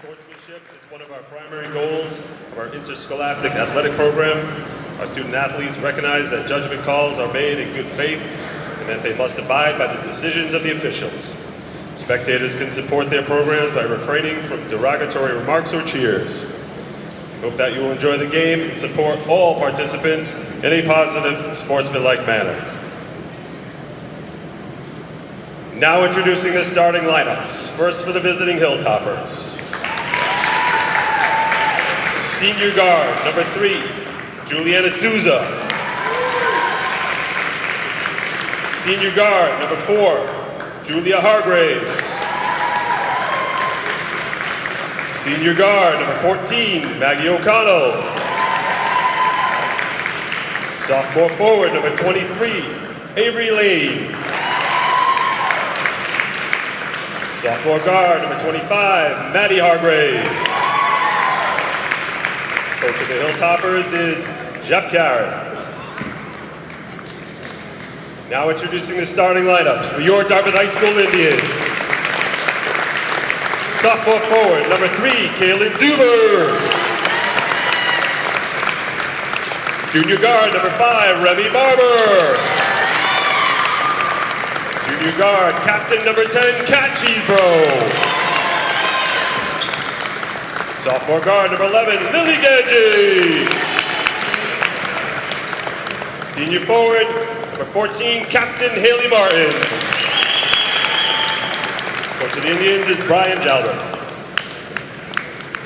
Sportsmanship is one of our primary goals of our interscholastic athletic program. Our student athletes recognize that judgment calls are made in good faith and that they must abide by the decisions of the officials. Spectators can support their programs by refraining from derogatory remarks or cheers. We hope that you will enjoy the game and support all participants in a positive, sportsmanlike manner. Now introducing the starting lineups. First for the visiting Hilltoppers. Senior guard, number 3, Juliana Souza. Senior guard, number 4, Julia Hargraves. Senior guard, number 14, Maggie O'Connell. Sophomore forward, number 23, Avery Lane. Sophomore guard, number 25, Maddie Hargraves. Coach of the Hilltoppers is Jeff Carrott. Now introducing the starting lineups for your Dartmouth High School Indians. Sophomore forward, number 3, Kaylin Zuber. Junior guard, number 5, Remy Barber. Junior guard, captain number 10, Kat Cheesebro. Sophomore guard, number 11, Lily Ganji. Senior forward, number 14, Captain Haley Martin. Coach of the Indians is Brian Jalbert.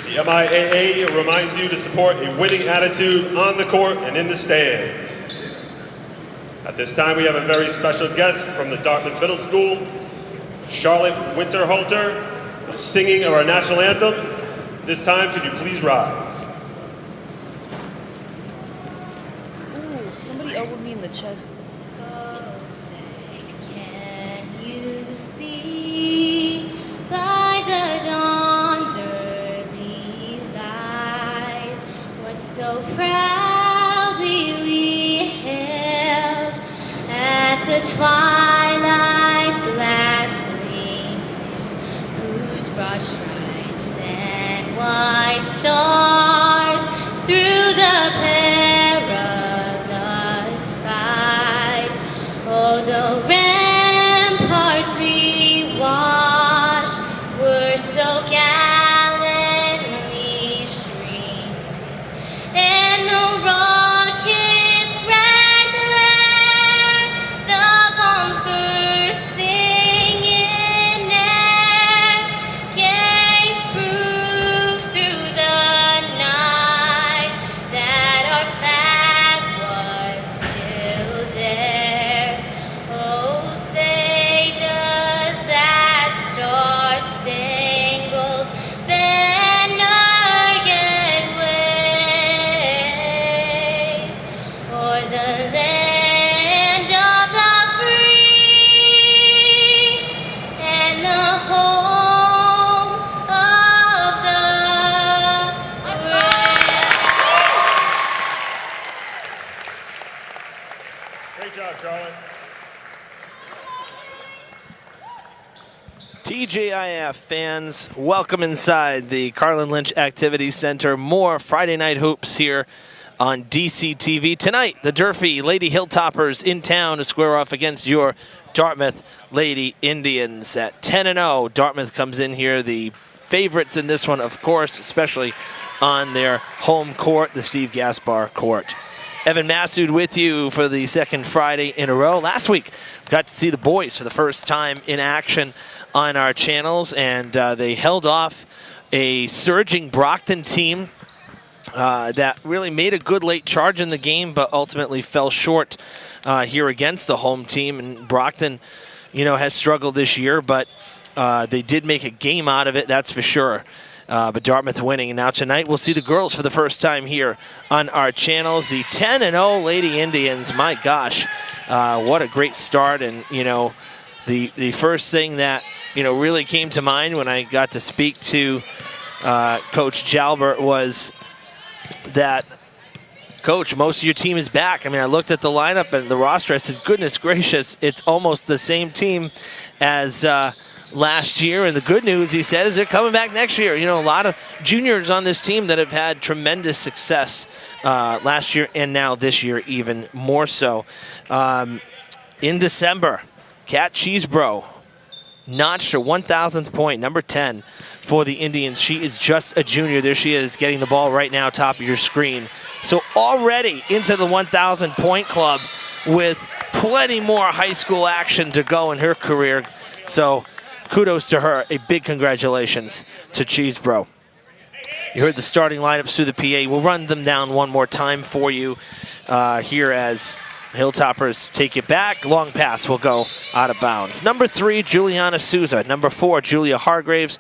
The MIAA reminds you to support a winning attitude on the court and in the stands. At this time, we have a very special guest from the Dartmouth Middle School, Charlotte Winterhalter, singing of our national anthem. This time, could you please rise? Ooh, somebody elbowed me in the chest. Oh, say, can you see by the dawn's early light what so proudly we hailed at the twilight's last gleam, whose broad stripes and white stars through the perilous fight, oh, the ramparts we watched were so gallantly streamed, and the rockets' red glare, the bombs bursting in air, gave proof through the night that our flag was still there. Oh, say does that star-spangled banner yet wave o'er the land of the free and the home of the brave. Great job, Charlotte. TGIF fans, welcome inside the Carlin Lynch Activity Center. More Friday Night Hoops here on DCTV. Tonight, the Durfee Lady Hilltoppers in town to square off against your Dartmouth Lady Indians at 10-0. Dartmouth comes in here, the favorites in this one, of course, especially on their home court, the Steve Gaspar court. Evan Massoud with you for the second Friday in a row. Last week, got to see the boys for the first time in action on our channels, and they held off a surging Brockton team that really made a good late charge in the game, but ultimately fell short here against the home team. And Brockton, you know, has struggled this year, but they did make a game out of it, that's for sure. But Dartmouth winning. And now tonight we'll see the girls for the first time here on our channels. The 10-0 Lady Indians, my gosh, what a great start. And, you know, the first thing that, you know, really came to mind when I got to speak to Coach Jalbert was that, Coach, most of your team is back. I mean, I looked at the lineup and the roster. I said, goodness gracious, it's almost the same team as last year. And the good news, he said, is they're coming back next year. You know, a lot of juniors on this team that have had tremendous success last year and now this year even more so. In December, Kat Cheesebro notched her 1,000th point, number 10 for the Indians. She is just a junior. There she is getting the ball right now, top of your screen. So already into the 1,000 point club with plenty more high school action to go in her career. So kudos to her. A big congratulations to Cheesebro. You heard the starting lineups through the PA. We'll run them down one more time for you here as Hilltoppers take it back. Long pass will go out of bounds. Number 3, Juliana Souza. Number 4, Julia Hargraves.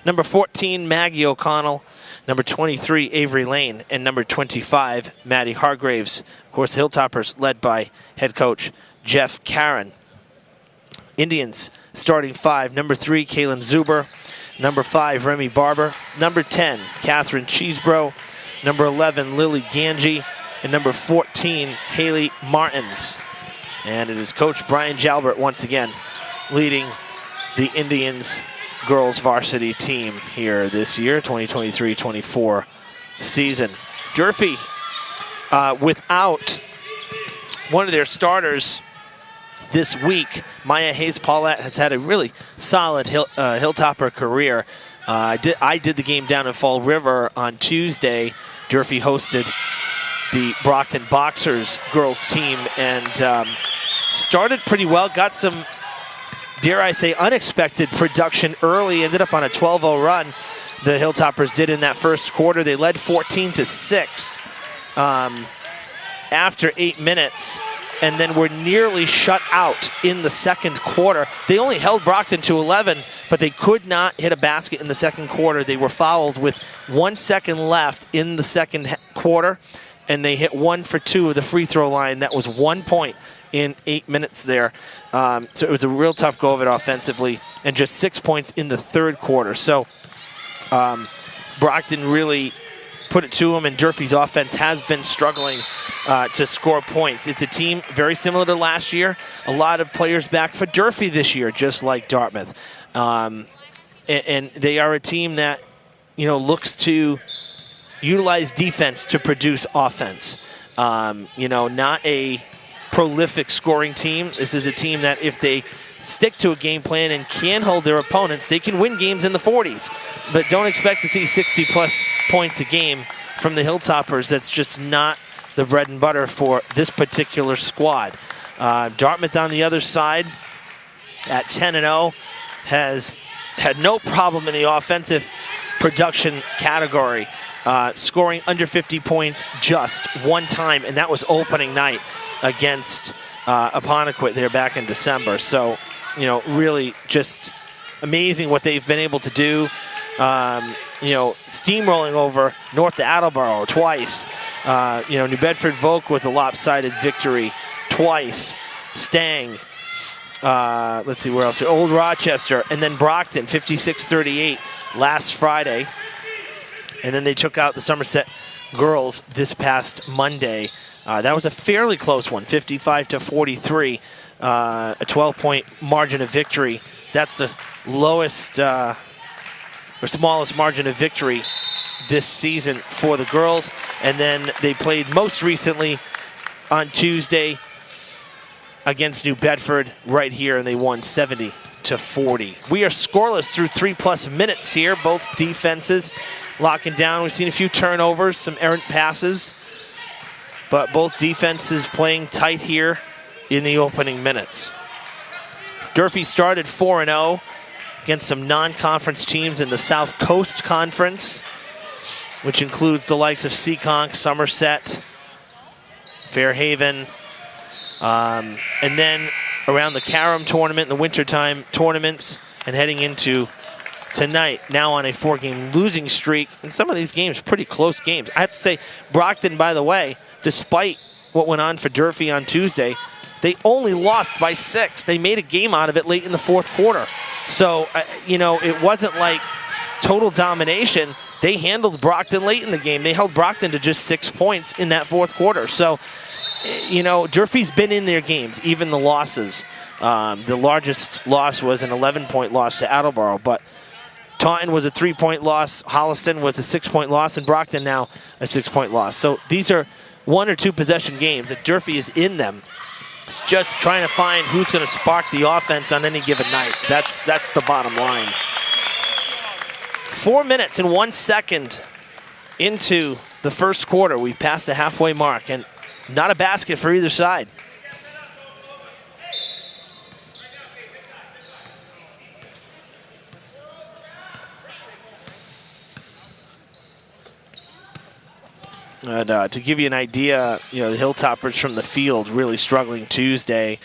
Number 14, Maggie O'Connell. Number 23, Avery Lane. And number 25, Maddie Hargraves. Of course, Hilltoppers led by head coach Jeff Caron. Indians starting 5. Number 3, Kaylin Zuber. Number 5, Remy Barber. Number 10, Catherine Cheesebro. Number 11, Lily Ganji. And number 14, Haley Martins. And it is Coach Brian Jalbert once again leading the Indians girls varsity team here this year, 2023-24 season. Durfee, without one of their starters this week, Maya Hayes-Paulette has had a really solid Hilltopper career. I did the game down in Fall River on Tuesday. Durfee hosted the Brockton Boxers girls team and started pretty well, got some, dare I say, unexpected production early, ended up on a 12-0 run. The Hilltoppers did in that first quarter. They led 14-6 after 8 minutes and then were nearly shut out in the second quarter. They only held Brockton to 11, but they could not hit a basket in the second quarter. They were fouled with 1 second left in the second quarter, and they hit 1 for 2 of the free throw line. That was 1 point in 8 minutes there. So it was a real tough go of it offensively, and just 6 points in the third quarter. So Brockton really put it to them, and Durfee's offense has been struggling to score points. It's a team very similar to last year. A lot of players back for Durfee this year, just like Dartmouth. And they are a team that, you know, looks to utilize defense to produce offense. You know, not a prolific scoring team. This is a team that if they stick to a game plan and can hold their opponents, they can win games in the 40s. But don't expect to see 60-plus points a game from the Hilltoppers. That's just not the bread and butter for this particular squad. Dartmouth on the other side at 10-0 has had no problem in the offensive production category. Scoring under 50 points just one time, and that was opening night against Apponequet there back in December. So, you know, really just amazing what they've been able to do. You know, steamrolling over North Attleboro twice. You know, New Bedford Volk was a lopsided victory twice. Stang, let's see where else. Old Rochester, and then Brockton, 56-38 last Friday. And then they took out the Somerset girls this past Monday. That was a fairly close one, 55-43, a 12-point margin of victory. That's the lowest or smallest margin of victory this season for the girls. And then they played most recently on against New Bedford right here, and they won 70-40. We are scoreless through 3+ minutes here. Both defenses locking down. We've seen a few turnovers, some errant passes, but both defenses playing tight here in the opening minutes. Durfee started 4-0 against some non-conference teams in the South Coast Conference, which includes the likes of Seekonk, Somerset, Fairhaven, and then around the Carum tournament, the wintertime tournaments, and heading into tonight, now on a 4-game losing streak. And some of these games, pretty close games. I have to say, Brockton, by the way, despite what went on for Durfee on Tuesday, they only lost by 6. They made a game out of it late in the fourth quarter. So, you know, it wasn't like total domination. They handled Brockton late in the game. They held Brockton to just 6 points in that fourth quarter. So you know, Durfee's been in their games, even the losses. The largest loss was an 11-point loss to Attleboro, but Taunton was a 3-point loss, Holliston was a 6-point loss, and Brockton now a 6-point loss. So these are 1 or 2 possession games that Durfee is in them. It's just trying to find who's going to spark the offense on any given night. That's the bottom line. 4 minutes and 1 second into the first quarter. We've passed the halfway mark, and not a basket for either side. And to give you an idea, you know, the Hilltoppers from the field really struggling Tuesday.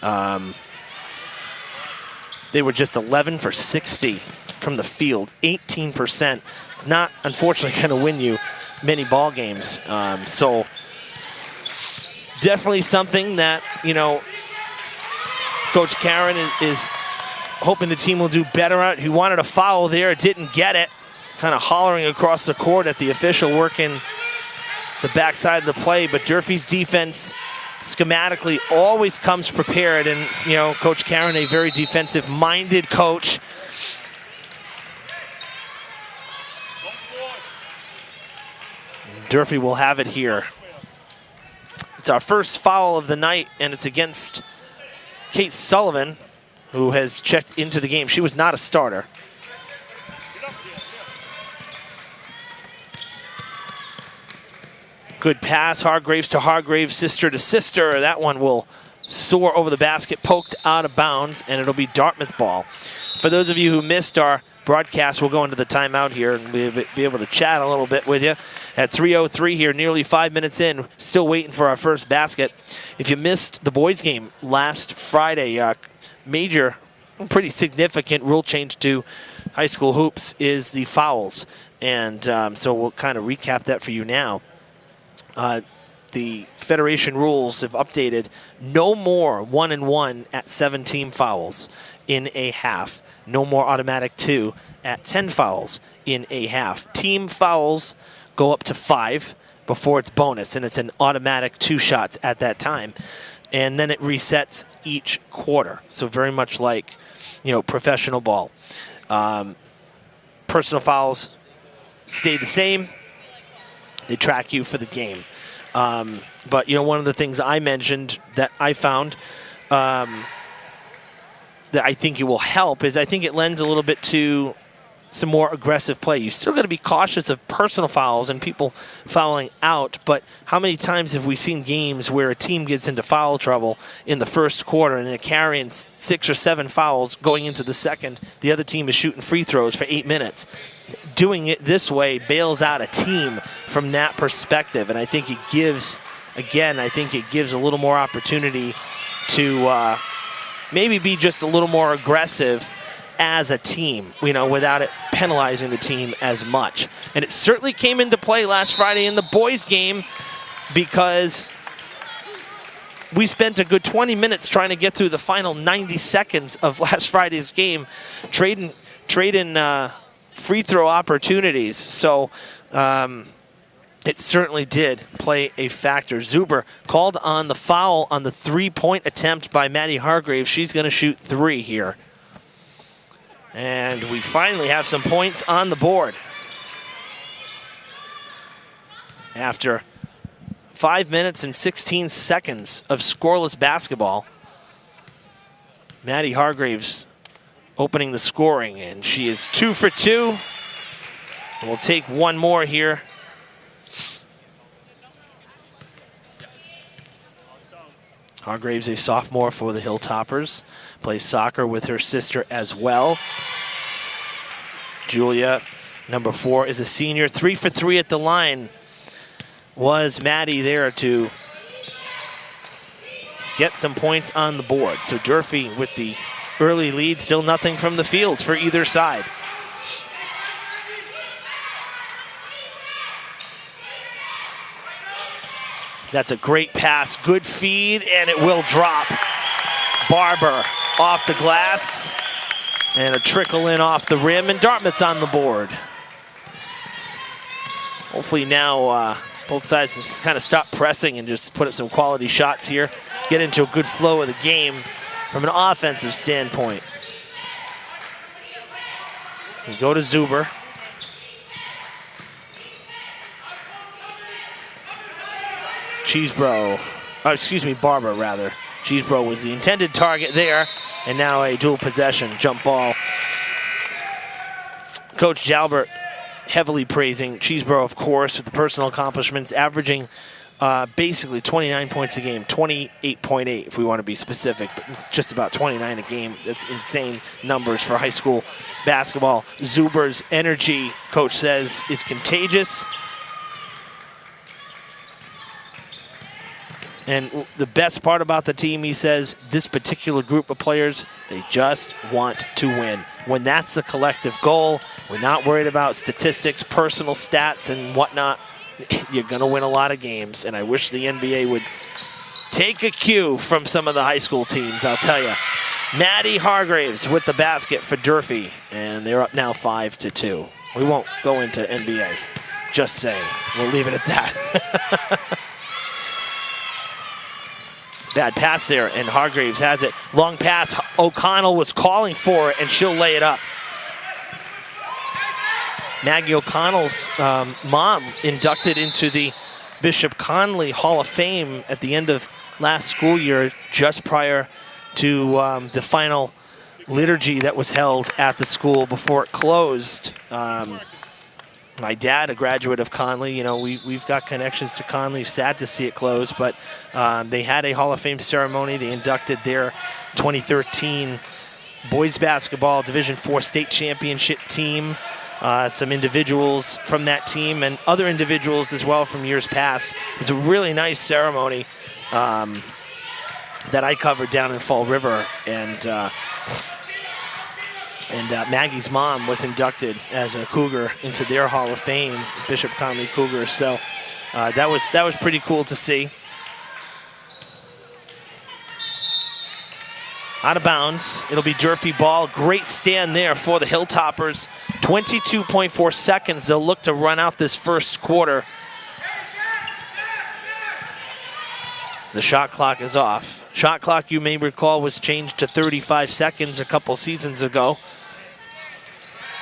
They were just 11 for 60 from the field, 18%. It's not, unfortunately, going to win you many ball games. So definitely something that, you know, Coach Karen is hoping the team will do better at. He wanted a foul there, didn't get it. Kind of hollering across the court at the official working the backside of the play, but Durfee's defense schematically always comes prepared, and you know, Coach Karen, a very defensive-minded coach. Durfee will have it here. It's our first foul of the night, and it's against Kate Sullivan, who has checked into the game. She was not a starter. Good pass, Hargraves to Hargraves, sister to sister. That one will soar over the basket, poked out of bounds, and it'll be Dartmouth ball. For those of you who missed our broadcast, we'll go into the timeout here and we'll be able to chat a little bit with you. At 3:03 here, nearly 5 minutes in, still waiting for our first basket. If you missed the boys' game last Friday, major, pretty significant rule change to high school hoops is the fouls. And so we'll kind of recap that for you now. The Federation rules have updated. No more 1-and-1 at 7-team fouls in a half. No more automatic 2 at 10 fouls in a half. Team fouls go up to 5 before it's bonus, and it's an automatic 2 shots at that time. And then it resets each quarter. So very much like, you know, professional ball. Personal fouls stay the same. They track you for the game. But, you know, one of the things I mentioned that I found that I think it will help is I think it lends a little bit to some more aggressive play. You still got to be cautious of personal fouls and people fouling out, but how many times have we seen games where a team gets into foul trouble in the first quarter and they're carrying 6 or 7 fouls going into the second? The other team is shooting free throws for 8 minutes. Doing it this way bails out a team from that perspective, and I think it gives, again, I think it gives a little more opportunity to maybe be just a little more aggressive as a team, you know, without it penalizing the team as much. And it certainly came into play last Friday in the boys' game because we spent a good 20 minutes trying to get through the final 90 seconds of last Friday's game, trading free throw opportunities. So it certainly did play a factor. Zuber called on the foul on the 3-point attempt by Maddie Hargraves. She's going to shoot 3 here. And we finally have some points on the board. After 5 minutes and 16 seconds of scoreless basketball, Maddie Hargraves opening the scoring, and she is 2 for 2. And we'll take one more here. Hargraves, a sophomore for the Hilltoppers, plays soccer with her sister as well. Julia, number 4, is a senior. 3 for 3 at the line. Was Maddie there to get some points on the board? So Durfee with the early lead, still nothing from the fields for either side. That's a great pass, good feed, and it will drop. Barber off the glass, and a trickle in off the rim, and Dartmouth's on the board. Hopefully now Both sides can just kind of stop pressing and just put up some quality shots here, get into a good flow of the game from an offensive standpoint. You go to Zuber. Barber rather. Cheesebro was the intended target there, and now a dual possession jump ball. Coach Jalbert heavily praising Cheesebro, of course, with the personal accomplishments, averaging basically 29 points a game, 28.8 if we want to be specific, but just about 29 a game. That's insane numbers for high school basketball. Zuber's energy, coach says, is contagious. And the best part about the team, he says, this particular group of players, they just want to win. When that's the collective goal, we're not worried about statistics, personal stats, and whatnot. You're going to win a lot of games. And I wish the NBA would take a cue from some of the high school teams, I'll tell you. Maddie Hargraves with the basket for Durfee, and they're up now 5-2. We won't go into NBA, just saying. We'll leave it at that. Bad pass there, and Hargraves has it. Long pass, O'Connell was calling for it, and she'll lay it up. Maggie O'Connell's mom inducted into the Bishop Conley Hall of Fame at the end of last school year, just prior to the final liturgy that was held at the school before it closed. My dad, a graduate of Conley, you know, we've got connections to Conley. Sad to see it close, but they had a Hall of Fame ceremony. They inducted their 2013 boys basketball Division IV state championship team. Some individuals from that team and other individuals as well from years past. It was a really nice ceremony that I covered down in Fall River, and Maggie's mom was inducted as a Cougar into their Hall of Fame, Bishop Conley Cougars. So that was pretty cool to see. Out of bounds, it'll be Durfee ball. Great stand there for the Hilltoppers. 22.4 seconds. They'll look to run out this first quarter. The shot clock is off. Shot clock, you may recall, was changed to 35 seconds a couple seasons ago.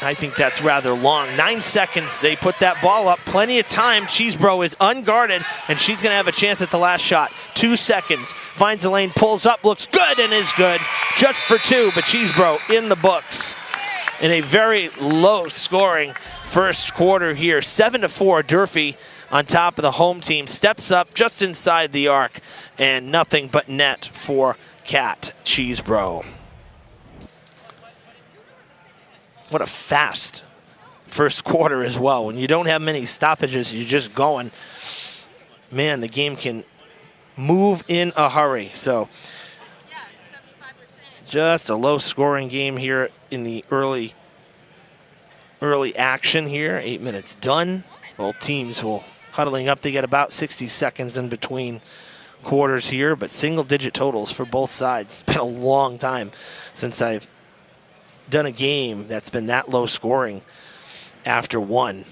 I think that's rather long. 9 seconds, they put that ball up. Plenty of time. Cheesebro is unguarded, and she's going to have a chance at the last shot. 2 seconds. Finds the lane, pulls up, looks good, and is good. Just for 2, but Cheesebro in the books. In a very low-scoring first quarter here. 7-4, Durfee on top of the home team. Steps up just inside the arc, and nothing but net for Kat Cheesebro. What a fast first quarter as well. When you don't have many stoppages, you're just going. Man, the game can move in a hurry. So just a low-scoring game here in the early action here. 8 minutes done. Both teams will huddling up. They get about 60 seconds in between quarters here, but single-digit totals for both sides. It's been a long time since I've done a game that's been that low scoring after one.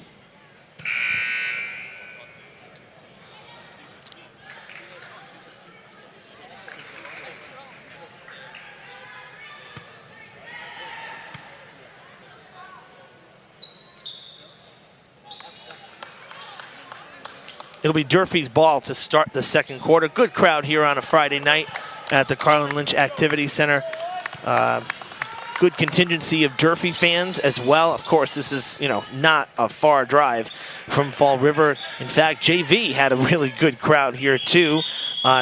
It'll be Durfee's ball to start the second quarter. Good crowd here on a Friday night at the Carlin Lynch Activity Center. Good contingency of Durfee fans as well. Of course, this is, not a far drive from Fall River. In fact, JV had a really good crowd here too.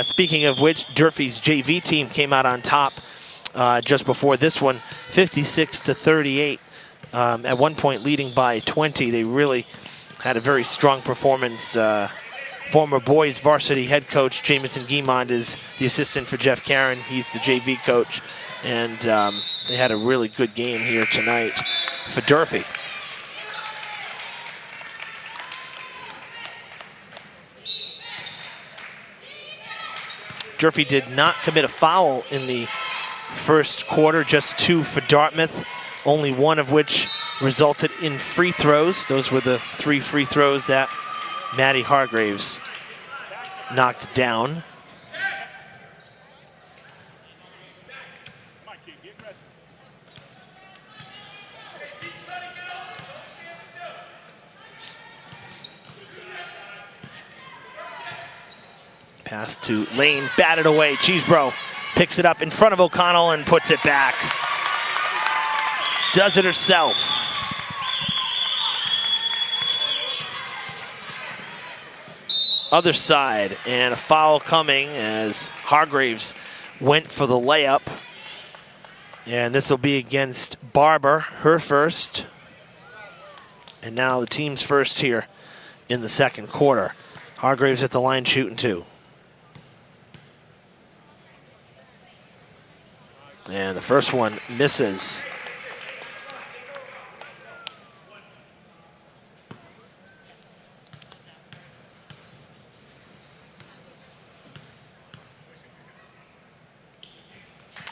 Speaking of which, Durfee's JV team came out on top just before this one, 56-38. At one point leading by 20. They really had a very strong performance. Former boys varsity head coach Jamison Guimond is the assistant for Jeff Karen. He's the JV coach. And they had a really good game here tonight for Durfee. Durfee did not commit a foul in the first quarter, just 2 for Dartmouth, only 1 of which resulted in free throws. Those were the 3 free throws that Maddie Hargraves knocked down. Pass to Lane, batted away. Cheesebro picks it up in front of O'Connell and puts it back. Does it herself. Other side, and a foul coming as Hargraves went for the layup. And this will be against Barber, her first. And now the team's first here in the second quarter. Hargraves at the line shooting 2. And the first one misses.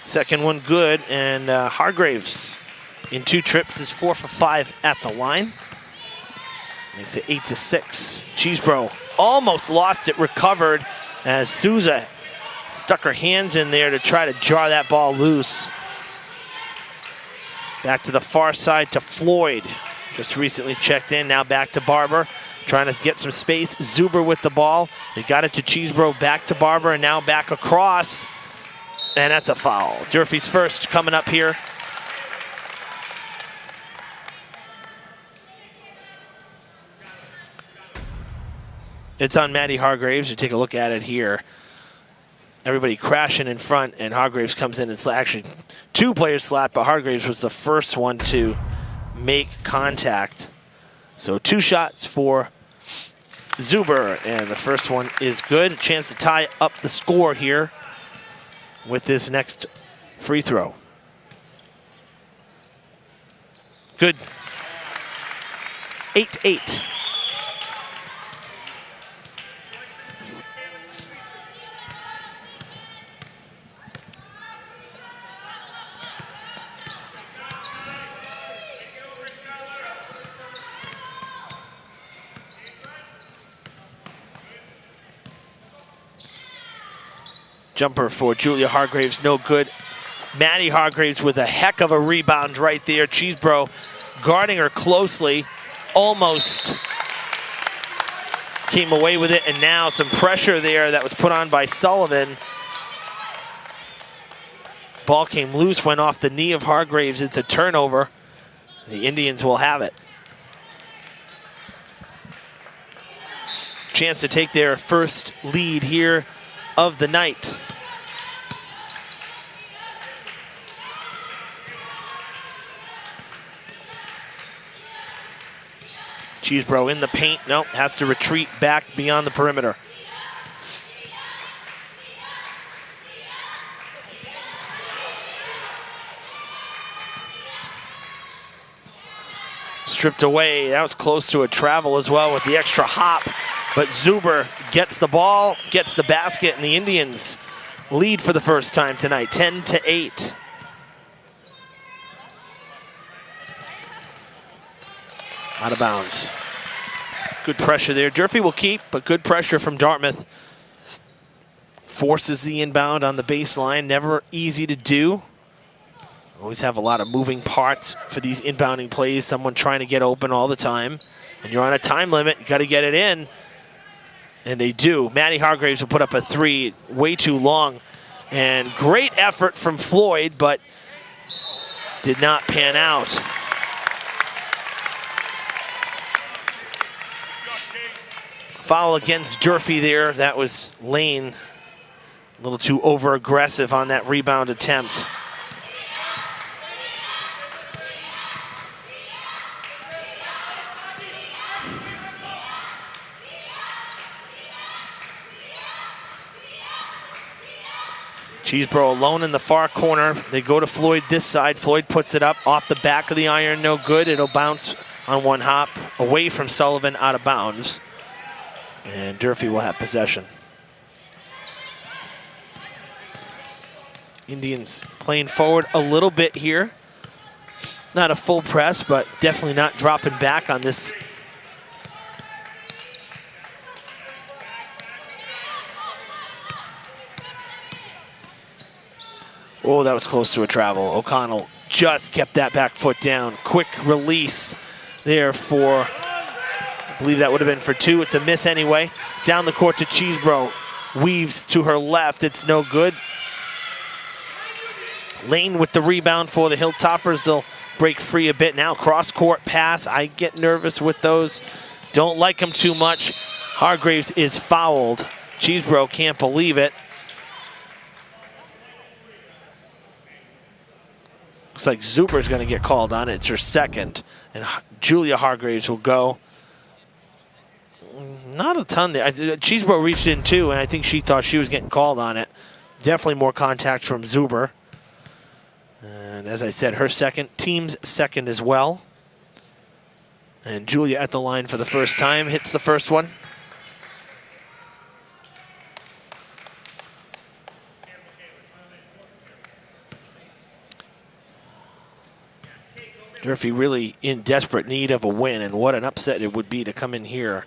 Second one good, and Hargraves in 2 trips is 4 for 5 at the line. Makes it 8-6. Cheesebro almost lost it, recovered as Souza stuck her hands in there to try to jar that ball loose. Back to the far side to Floyd. Just recently checked in, now back to Barber. Trying to get some space. Zuber with the ball. They got it to Cheesebro, back to Barber, and now back across. And that's a foul. Durfee's first coming up here. It's on Maddie Hargraves. You take a look at it here. Everybody crashing in front, and Hargraves comes in and actually 2 players slapped, but Hargraves was the first one to make contact. So 2 shots for Zuber, and the first one is good. A chance to tie up the score here with this next free throw. Good. 8-8. Jumper for Julia Hargraves, no good. Maddie Hargraves with a heck of a rebound right there. Cheesebro guarding her closely, almost came away with it, and now some pressure there that was put on by Sullivan. Ball came loose, went off the knee of Hargraves. It's a turnover. The Indians will have it. Chance to take their first lead here of the night. Cheesebro in the paint, nope, has to retreat back beyond the perimeter. Stripped away, that was close to a travel as well with the extra hop, but Zuber gets the ball, gets the basket, and the Indians lead for the first time tonight, 10-8. Out of bounds. Good pressure there. Durfee will keep, but good pressure from Dartmouth. Forces the inbound on the baseline. Never easy to do. Always have a lot of moving parts for these inbounding plays. Someone trying to get open all the time. And you're on a time limit. You got to get it in. And they do. Maddie Hargraves will put up a 3. Way too long. And great effort from Floyd, but did not pan out. Foul against Durfee there. That was Lane. A little too over-aggressive on that rebound attempt. Cheesebro alone in the far corner. They go to Floyd this side. Floyd puts it up off the back of the iron. No good. It'll bounce on one hop away from Sullivan, out of bounds. And Durfee will have possession. Indians playing forward a little bit here. Not a full press, but definitely not dropping back on this Oh, that was close to a travel. O'Connell just kept that back foot down. Quick release there for, I believe that would have been for 2. It's a miss anyway. Down the court to Cheesebro. Weaves to her left. It's no good. Lane with the rebound for the Hilltoppers. They'll break free a bit now. Cross-court pass. I get nervous with those. Don't like them too much. Hargraves is fouled. Cheesebro can't believe it. Looks like Zuber's going to get called on it. It's her second. And Julia Hargraves will go. Not a ton there. Cheesebro reached in too, and I think she thought she was getting called on it. Definitely more contact from Zuber. And as I said, her second, team's second as well. And Julia at the line for the first time, hits the first one. Durfee really in desperate need of a win, and what an upset it would be to come in here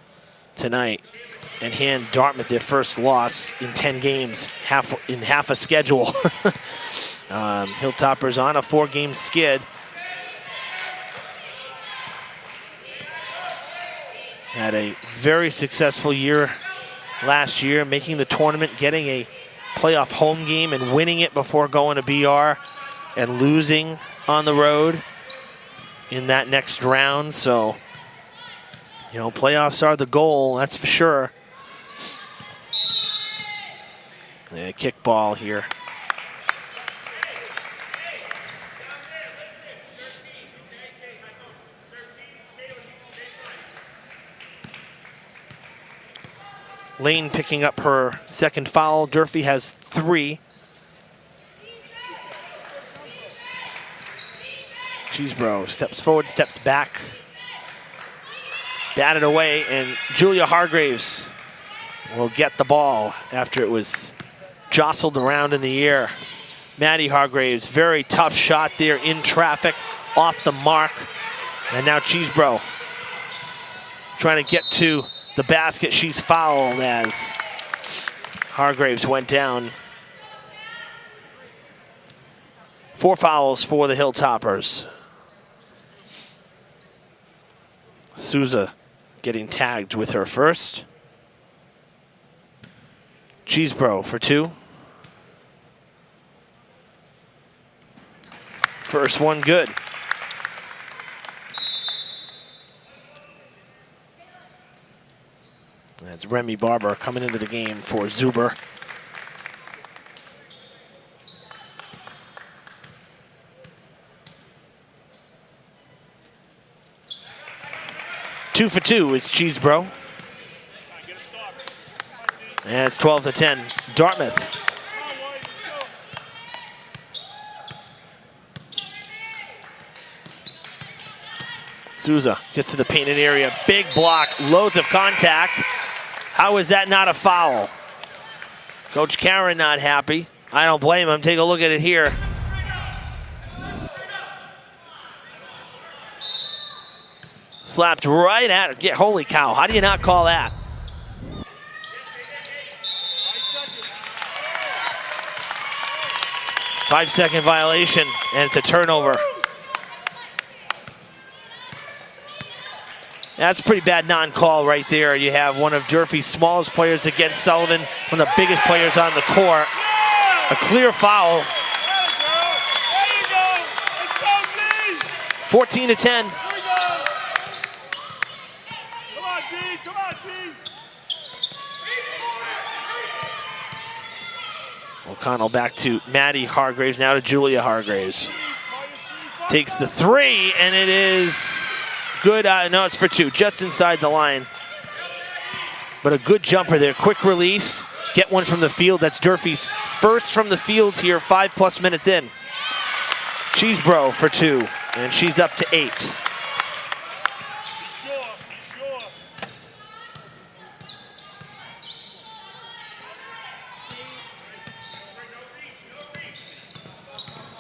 tonight and hand Dartmouth their first loss in 10 games, half a schedule. Hilltoppers on a 4-game skid. Had a very successful year last year, making the tournament, getting a playoff home game and winning it before going to BR and losing on the road in that next round. So, you know, playoffs are the goal, that's for sure. Yeah, kick ball here. Lane picking up her second foul. Durfee has 3. Cheesebro steps forward, steps back. Batted away, and Julia Hargraves will get the ball after it was jostled around in the air. Maddie Hargraves, very tough shot there in traffic, off the mark. And now Cheesebro trying to get to the basket. She's fouled as Hargraves went down. 4 fouls for the Hilltoppers. Souza getting tagged with her first. Cheesebro for 2. First one good. That's Remy Barber coming into the game for Zuber. Two for 2 is Cheesebro. And it's 12-10. Dartmouth. Souza gets to the painted area. Big block, loads of contact. How is that not a foul? Coach Karen not happy. I don't blame him. Take a look at it here. Slapped right at her. Yeah, holy cow. How do you not call that? Five-second violation, and it's a turnover. That's a pretty bad non-call right there. You have one of Durfee's smallest players against Sullivan, one of the biggest players on the court. A clear foul. 14-10. O'Connell back to Maddie Hargraves, now to Julia Hargraves. Takes the 3, and it is good. No, it's for 2, just inside the line. But a good jumper there. Quick release. Get one from the field. That's Durfee's first from the field here, 5+ minutes in. Cheesebro for 2, and she's up to 8.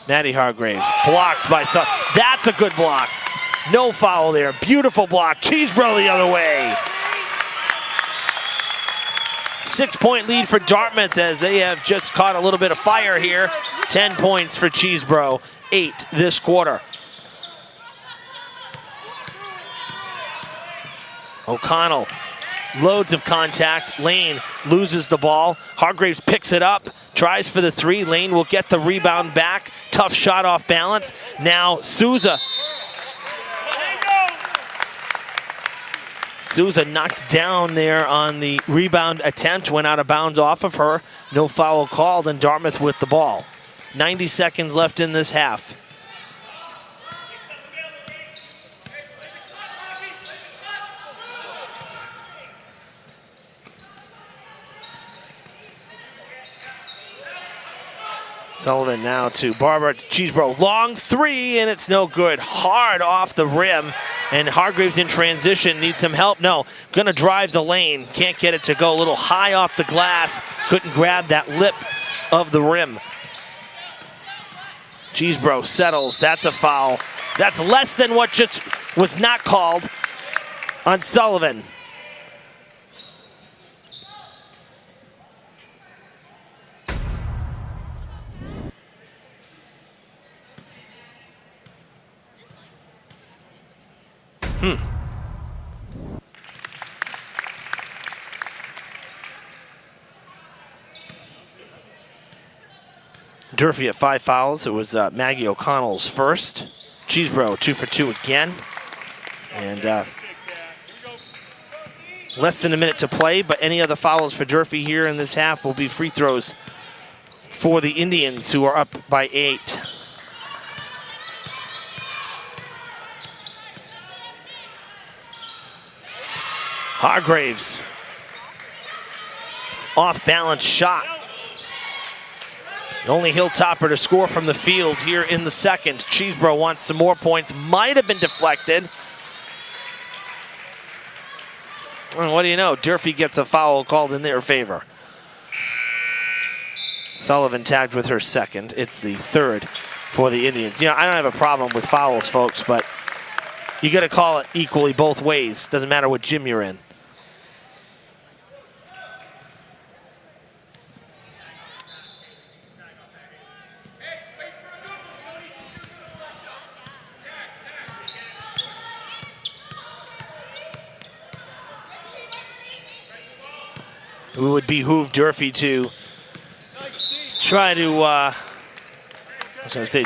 Maddie Hargraves blocked by some. That's a good block. No foul there. Beautiful block. Cheesebro the other way. 6-point lead for Dartmouth as they have just caught a little bit of fire here. 10 points for Cheesebro, 8 this quarter. O'Connell, loads of contact. Lane loses the ball. Hargraves picks it up, tries for the three. Lane will get the rebound back. Tough shot off balance. Now Souza. Souza knocked down there on the rebound attempt, went out of bounds off of her. No foul called, and Dartmouth with the ball. 90 seconds left in this half. Sullivan now to Barber, to Cheesebro. Long three, and it's no good. Hard off the rim, and Hargraves in transition. Needs some help. No, gonna drive the lane. Can't get it to go. A little high off the glass. Couldn't grab that lip of the rim. Cheesebro settles. That's a foul. That's less than what just was not called on Sullivan. Durfee at 5 fouls. It was Maggie O'Connell's first. Cheesebro 2 for 2 again. And less than a minute to play, but any other fouls for Durfee here in this half will be free throws for the Indians, who are up by 8. Hargraves. Off balance shot. The only Hilltopper to score from the field here in the second. Cheesebro wants some more points. Might have been deflected. And what do you know? Durfee gets a foul called in their favor. Sullivan tagged with her second. It's the third for the Indians. You know, I don't have a problem with fouls, folks, but you got to call it equally both ways. Doesn't matter what gym you're in. It would behoove Durfee to try to,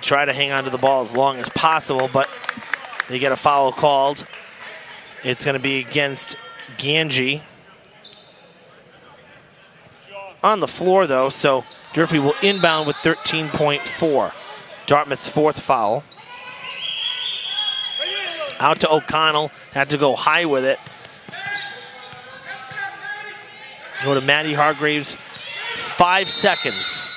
try to hang on to the ball as long as possible, but they get a foul called. It's going to be against Ganji. On the floor, though, so Durfee will inbound with 13.4. Dartmouth's fourth foul. Out to O'Connell, had to go high with it. Go to Maddie Hargraves, 5 seconds.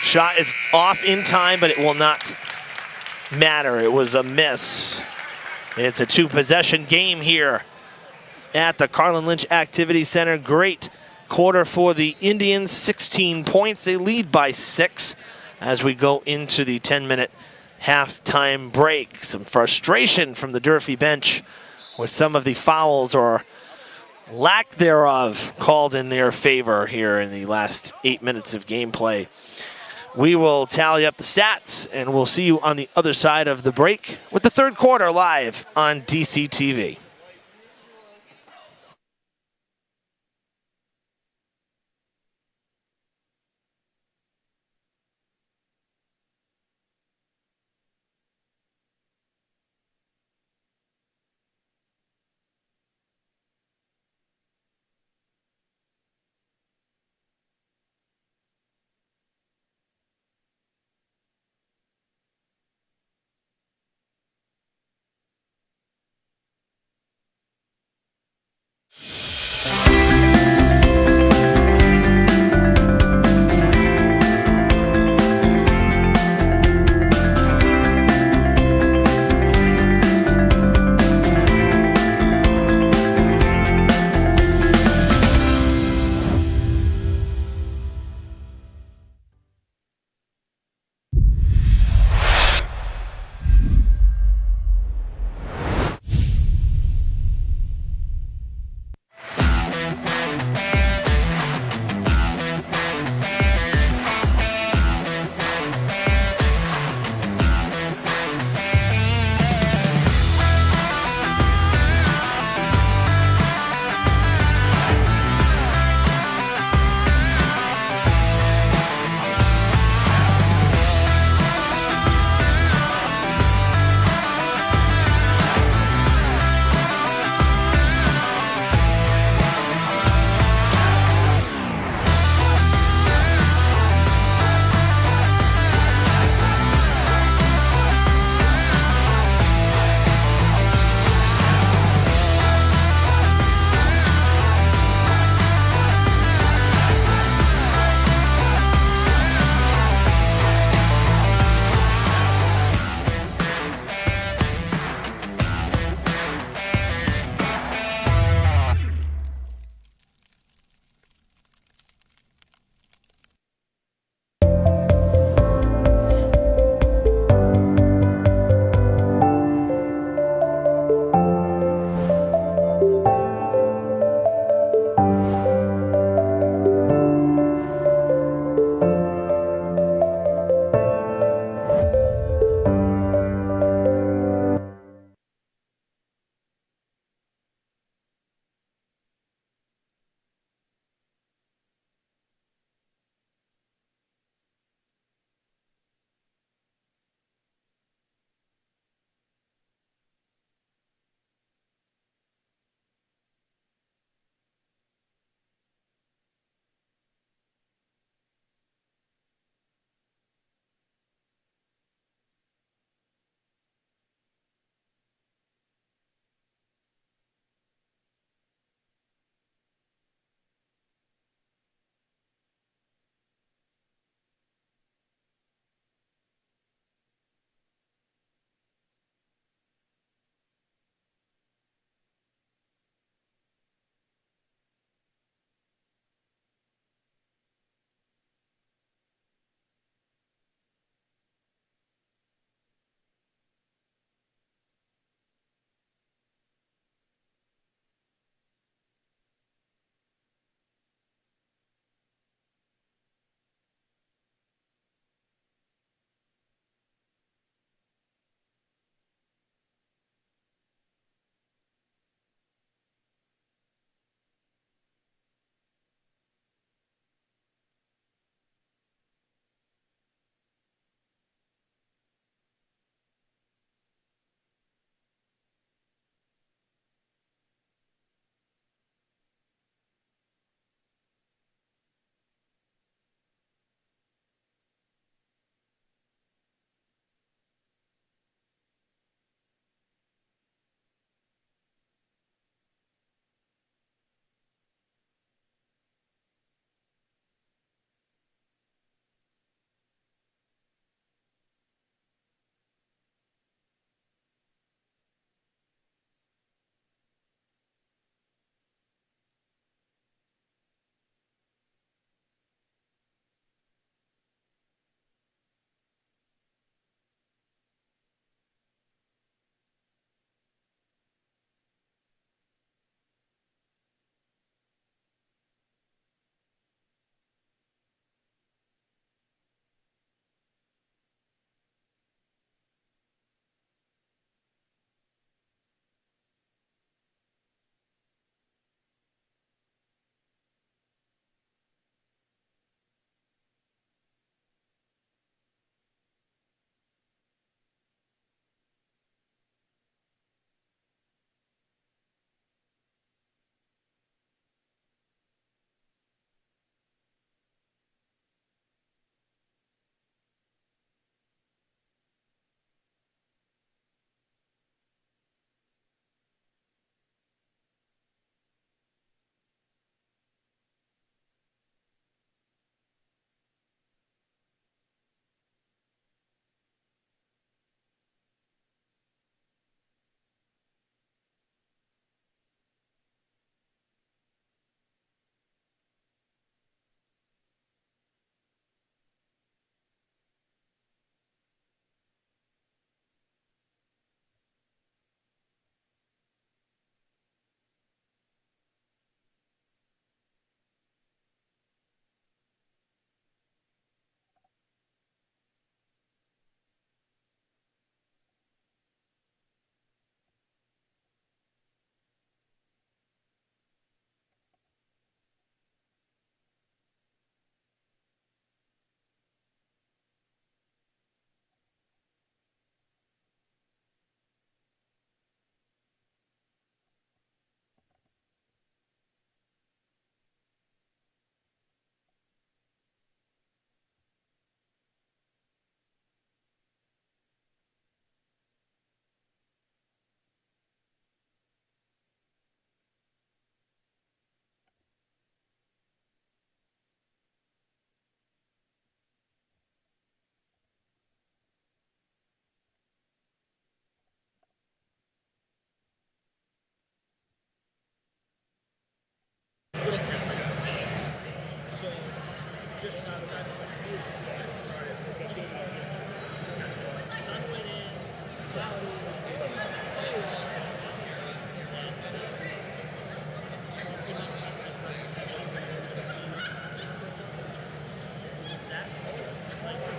Shot is off in time, but it will not matter. It was a miss. It's a 2-possession game here at the Carlin Lynch Activity Center. Great quarter for the Indians, 16 points. They lead by 6 as we go into the 10-minute halftime break. Some frustration from the Durfee bench with some of the fouls or lack thereof called in their favor here in the last 8 minutes of gameplay. We will tally up the stats, and we'll see you on the other side of the break with the third quarter live on DCTV.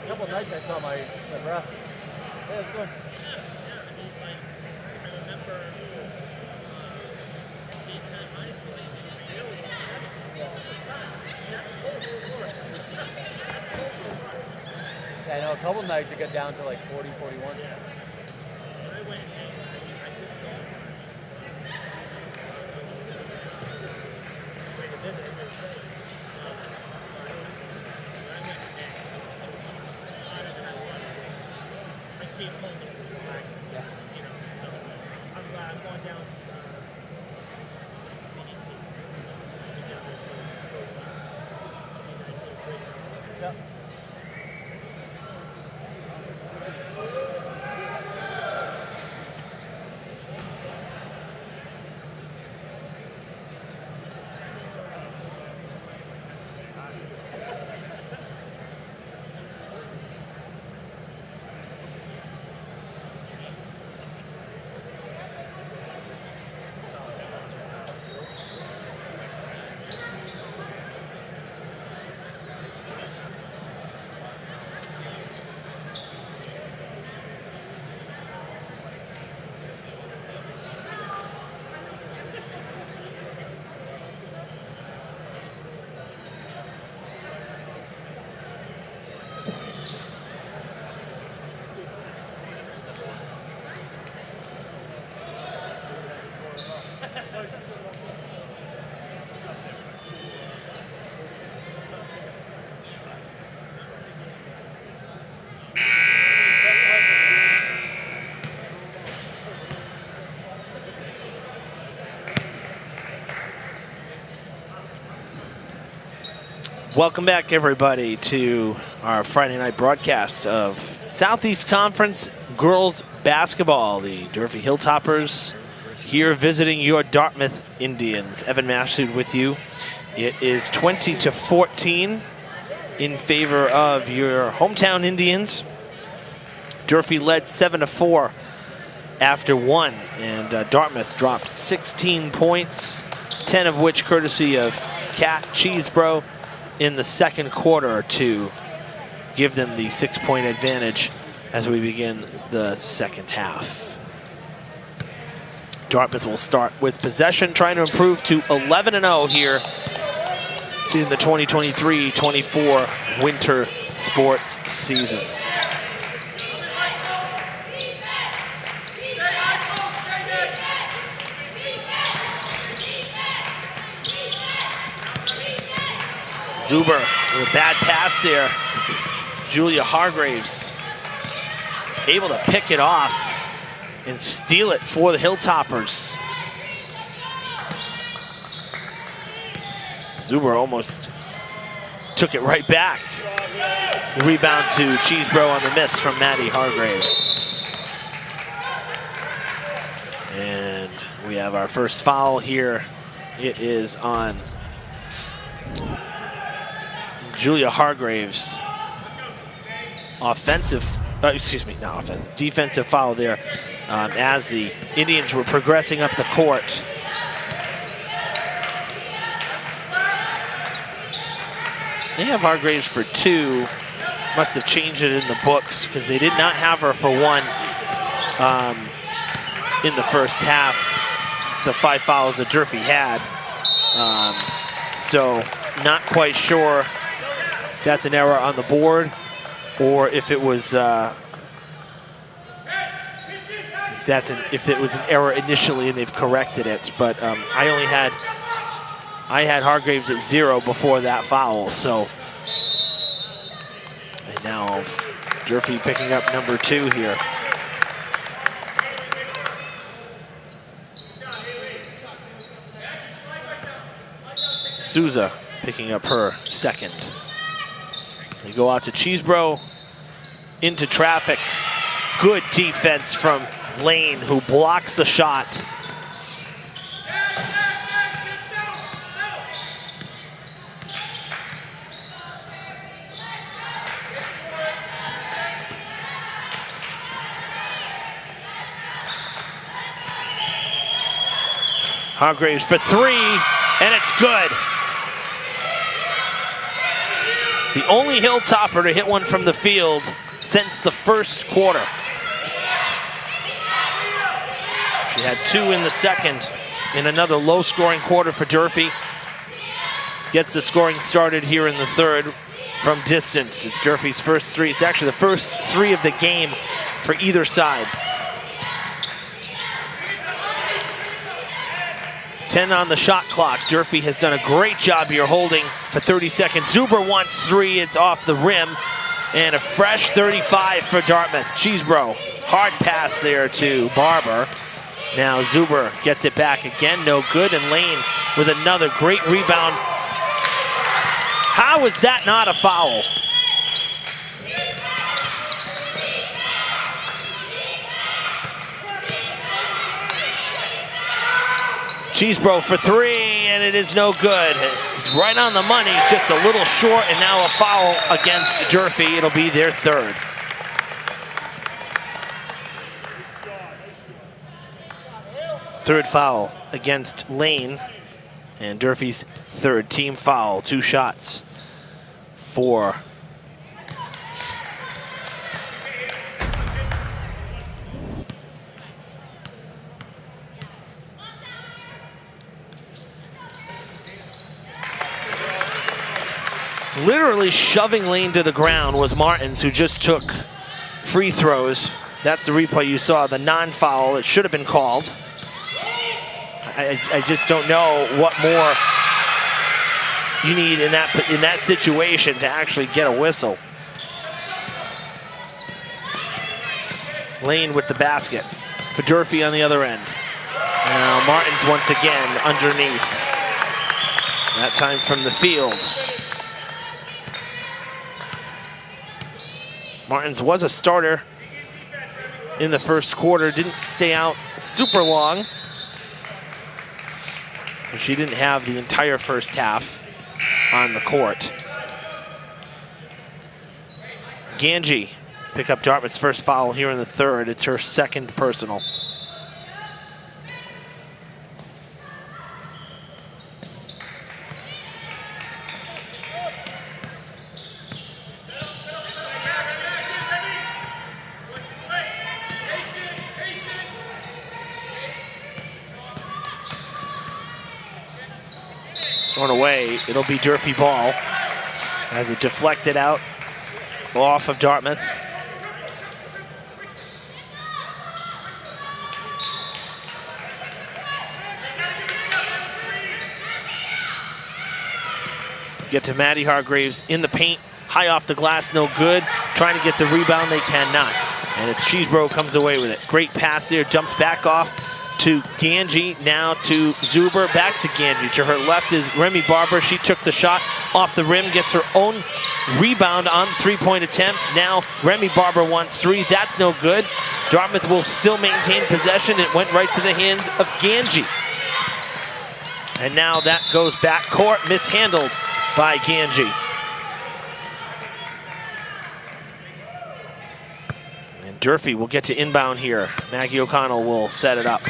A couple nights I saw my breath. Yeah, it's good. Yeah, I know a couple nights it got down to like 40, 41. Welcome back, everybody, to our Friday night broadcast of Southeast Conference Girls Basketball. The Durfee Hilltoppers here visiting your Dartmouth Indians. Evan Massoud with you. It is 20-14 in favor of your hometown Indians. Durfee led 7-4 after one, and Dartmouth dropped 16 points, 10 of which courtesy of Cat Cheesebro in the second quarter to give them the 6-point advantage as we begin the second half. Dartmouth will start with possession, trying to improve to 11-0 here in the 2023-24 winter sports season. Zuber with a bad pass there. Julia Hargraves able to pick it off and steal it for the Hilltoppers. Zuber almost took it right back. The rebound to Cheesebro on the miss from Maddie Hargraves. And we have our first foul here. It is on Julia Hargraves. Defensive foul there as the Indians were progressing up the court. They have Hargraves for two. Must have changed it in the books because they did not have her for one in the first half. The 5 fouls that Durfee had. So not quite sure that's an error on the board, or if it was if it was an error initially and they've corrected it. But I had Hargraves at 0 before that foul. So, and now Durfee picking up number 2 here. Souza picking up her second. They go out to Cheesebro, into traffic. Good defense from Lane, who blocks the shot. Hargraves for three, and it's good. The only Hilltopper to hit one from the field since the first quarter. She had two in the second in another low-scoring quarter for Durfee. Gets the scoring started here in the third from distance. It's Durfee's first three. It's actually the first three of the game for either side. 10 on the shot clock. Durfee has done a great job here holding for 30 seconds. Zuber wants three, it's off the rim. And a fresh 35 for Dartmouth. Cheesebro, hard pass there to Barber. Now Zuber gets it back again, no good. And Lane with another great rebound. How is that not a foul? Cheesebro for three, and it is no good. It's right on the money, just a little short, and now a foul against Durfee. It'll be their third. Third foul against Lane, and Durfee's third team foul. 2 shots for literally shoving Lane to the ground was Martins, who just took free throws. That's the replay you saw, the non-foul. It should have been called. I just don't know what more you need in that situation to actually get a whistle. Lane with the basket for Durfee on the other end. Now Martins once again underneath. That time from the field. Martins was a starter in the first quarter, didn't stay out super long. So she didn't have the entire first half on the court. Ganji pick up Dartmouth's first foul here in the third. It's her second personal. Thrown away, it'll be Durfee ball as it deflected out off of Dartmouth. Get to Maddie Hargraves in the paint, high off the glass, no good. Trying to get the rebound, they cannot. And it's Cheesebro comes away with it. Great pass there, jumped back off to Ganji, now to Zuber, back to Ganji. To her left is Remy Barber. She took the shot off the rim, gets her own rebound on the three-point attempt. Now Remy Barber wants three, that's no good. Dartmouth will still maintain possession. It went right to the hands of Ganji. And now that goes back court, mishandled by Ganji. And Durfee will get to inbound here. Maggie O'Connell will set it up.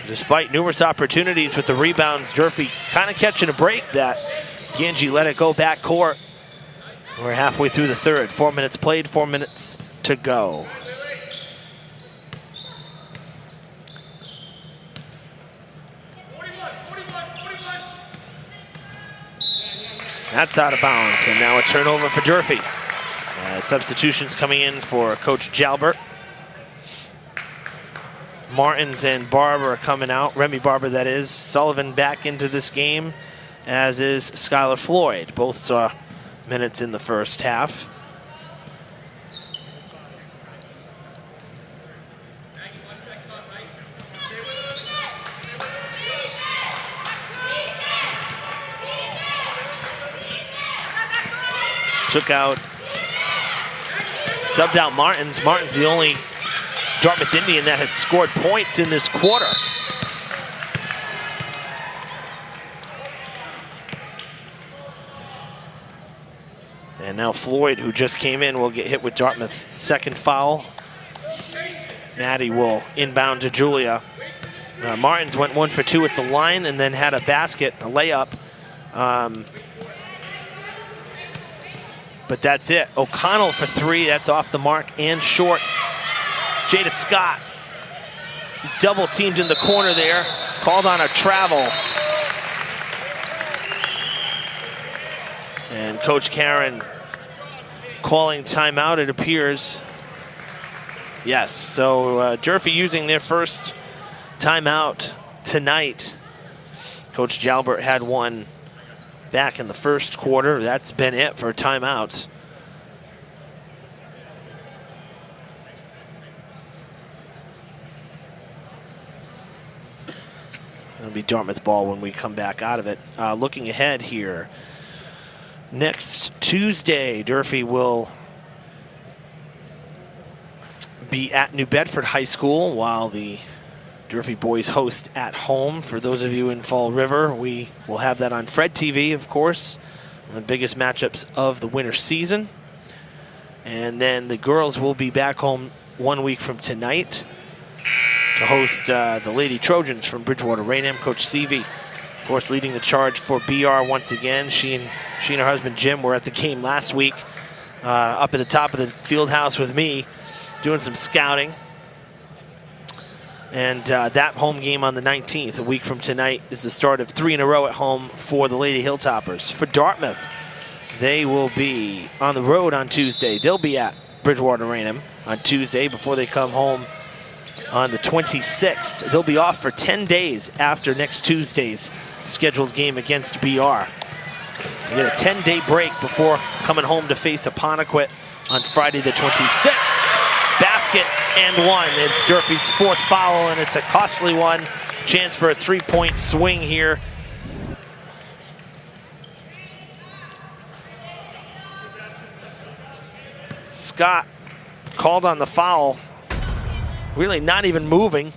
Despite numerous opportunities with the rebounds, Durfee kind of catching a break that Ganji let it go back court. We're halfway through the third. 4 minutes played, 4 minutes to go. That's out of bounds, and now a turnover for Durfee. Substitutions coming in for Coach Jalbert. Martins and Barber are coming out. Remy Barber, that is. Sullivan back into this game, as is Skylar Floyd. Both saw minutes in the first half. Subbed out Martins. Martins the only Dartmouth Indian that has scored points in this quarter. And now Floyd, who just came in, will get hit with Dartmouth's second foul. Maddie will inbound to Julia. Martins went 1 for 2 at the line and then had a basket, a layup. But that's it. O'Connell for 3, that's off the mark and short. Jada Scott double teamed in the corner there, called on a travel. And Coach Karen calling timeout, it appears. Yes, so Durfee using their first timeout tonight. Coach Jalbert had one back in the first quarter. That's been it for timeouts. It'll be Dartmouth ball when we come back out of it. Looking ahead here, next Tuesday, Durfee will be at New Bedford High School while the Durfee boys host at home. For those of you in Fall River, we will have that on Fred TV, of course, one of the biggest matchups of the winter season. And then the girls will be back home 1 week from tonight to host the Lady Trojans from Bridgewater Raynham. Coach Seavey, of course, leading the charge for BR once again. She and her husband Jim were at the game last week, up at the top of the field house with me, doing some scouting. And that home game on the 19th, a week from tonight, is the start of 3 in a row at home for the Lady Hilltoppers. For Dartmouth, they will be on the road on Tuesday. They'll be at Bridgewater Raynham on Tuesday before they come home on the 26th. They'll be off for 10 days after next Tuesday's scheduled game against BR. They get a 10-day break before coming home to face Apponequet on Friday the 26th. Basket and one. It's Durfee's 4th foul, and it's a costly one. Chance for a 3-point swing here. Scott called on the foul, really not even moving.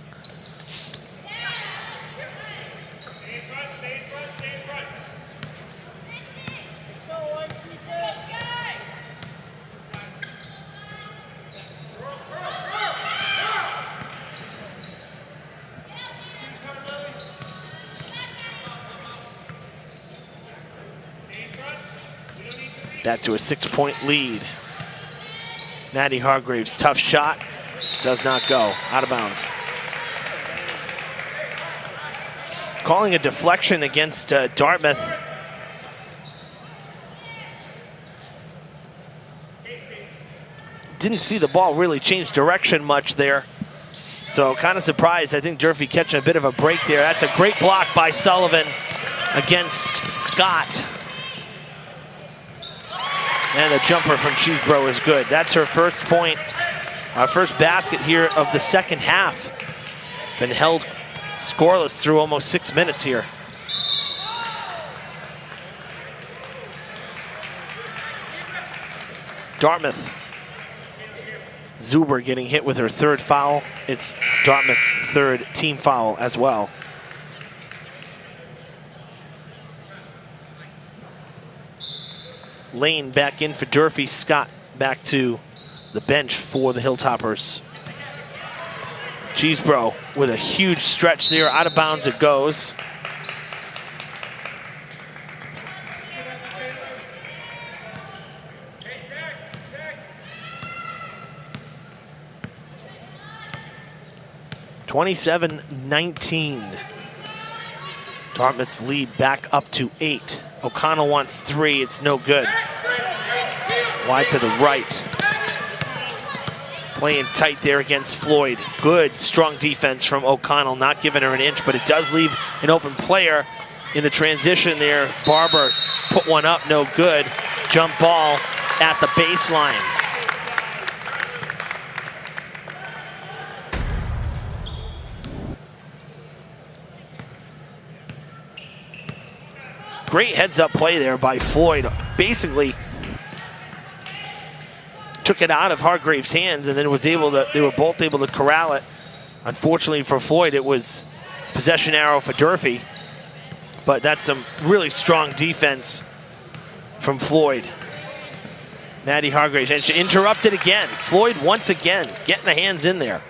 Back to a 6-point lead. Maddie Hargraves, tough shot, does not go, out of bounds. Calling a deflection against Dartmouth. Didn't see the ball really change direction much there. So kind of surprised. I think Durfee catching a bit of a break there. That's a great block by Sullivan against Scott. And the jumper from Cheesebro is good. That's her first point, first basket here of the second half. Been held scoreless through almost 6 minutes here. Dartmouth. Zuber getting hit with her 3rd foul. It's Dartmouth's 3rd team foul as well. Lane back in for Durfee. Scott back to the bench for the Hilltoppers. Cheesebro with a huge stretch there. Out of bounds it goes. (27-19). Dartmouth's lead back up to 8. O'Connell wants 3, it's no good. Wide to the right. Playing tight there against Floyd. Good, strong defense from O'Connell, not giving her an inch, but it does leave an open player in the transition there. Barber put one up, no good. Jump ball at the baseline. Great heads-up play there by Floyd. Basically took it out of Hargraves' hands and then was able to, they were both able to corral it. Unfortunately for Floyd, it was possession arrow for Durfee, but that's some really strong defense from Floyd. Maddie Hargraves, and she interrupted again. Floyd once again getting the hands in there.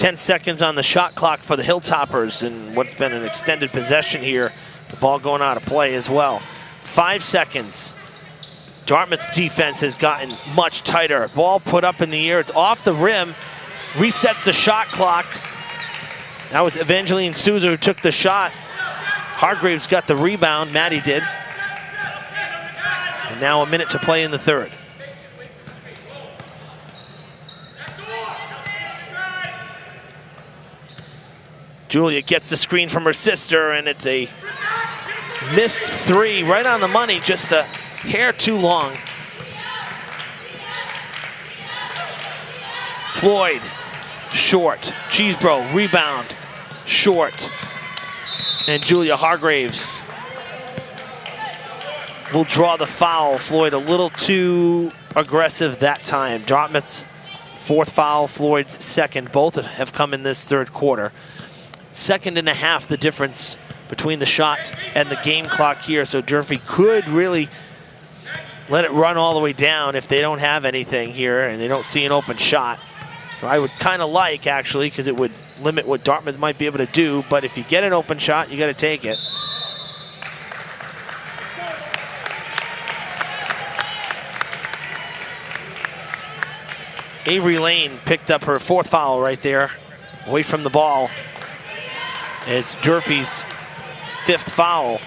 10 seconds on the shot clock for the Hilltoppers and what's been an extended possession here. The ball going out of play as well. 5 seconds. Dartmouth's defense has gotten much tighter. Ball put up in the air. It's off the rim. Resets the shot clock. That was Evangeline Souza who took the shot. Hargraves got the rebound. Maddie did. And now a minute to play in the third. Julia gets the screen from her sister, and it's a missed three, right on the money, just a hair too long. Floyd, short. Cheesebro, rebound, short. And Julia Hargraves will draw the foul. Floyd a little too aggressive that time. Dartmouth's fourth foul, Floyd's second. Both have come in this third quarter. Second and a half, the difference between the shot and the game clock here. So Durfee could really let it run all the way down if they don't have anything here and they don't see an open shot. So I would kind of like, actually, because it would limit what Dartmouth might be able to do. But if you get an open shot, you got to take it. Avery Lane picked up her fourth foul right there, away from the ball. It's Durfee's fifth foul.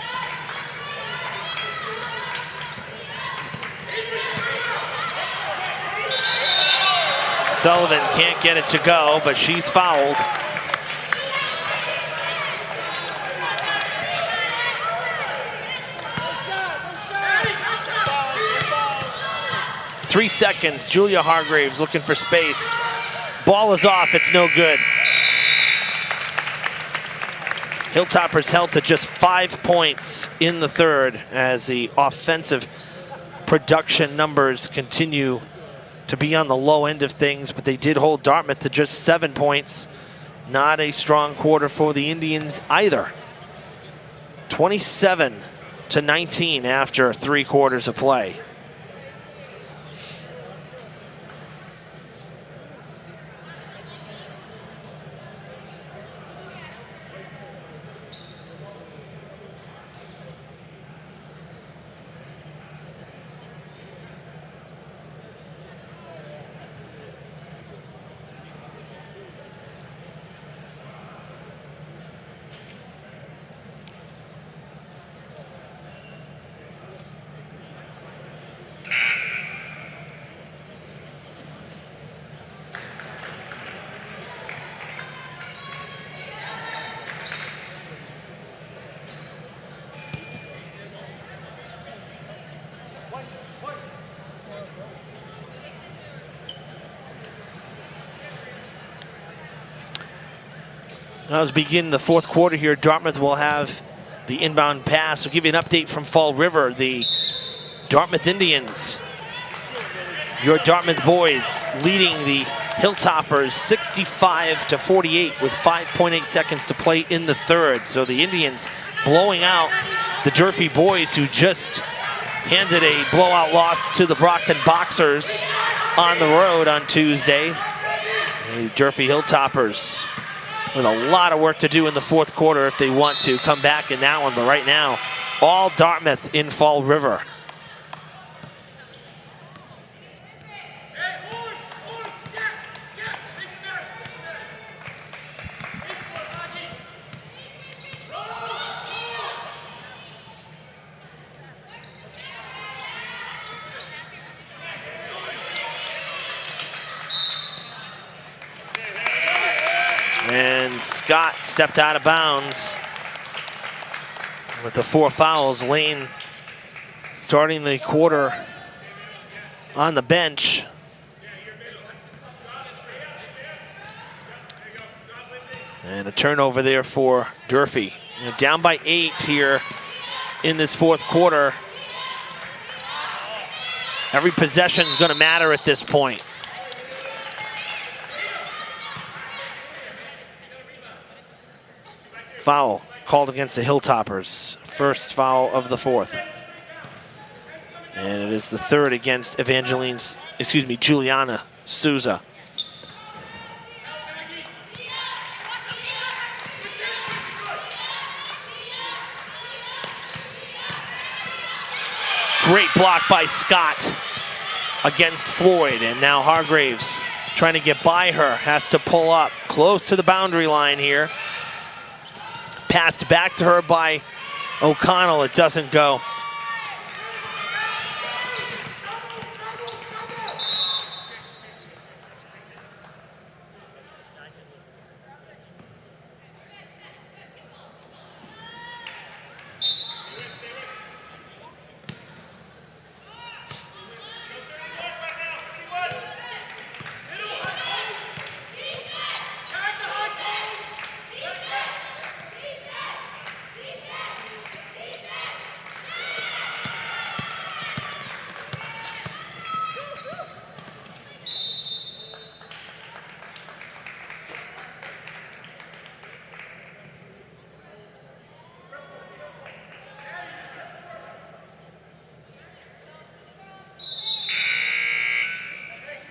Sullivan can't get it to go, but she's fouled. Three seconds. Julia Hargraves looking for space. Ball is off. It's no good. Hilltoppers held to just 5 points in the third as the offensive production numbers continue to be on the low end of things, but they did hold Dartmouth to just 7 points. Not a strong quarter for the Indians either. 27-19 after 3 quarters of play. As we begin the fourth quarter here, Dartmouth will have the inbound pass. We'll give you an update from Fall River. The Dartmouth Indians, your Dartmouth boys, leading the Hilltoppers 65-48 with 5.8 seconds to play in the third. So the Indians blowing out the Durfee boys, who just handed a blowout loss to the Brockton Boxers on the road on Tuesday. The Durfee Hilltoppers with a lot of work to do in the fourth quarter if they want to come back in that one. But right now, all Dartmouth in Fall River. And Scott stepped out of bounds with the 4 fouls. Lane starting the quarter on the bench. And a turnover there for Durfee. Down by 8 here in this fourth quarter. Every possession is going to matter at this point. Foul called against the Hilltoppers. First foul of the fourth. And it is the third against Juliana Souza. Great block by Scott against Floyd, and now Hargraves trying to get by her, has to pull up close to the boundary line here. Passed back to her by O'Connell, it doesn't go.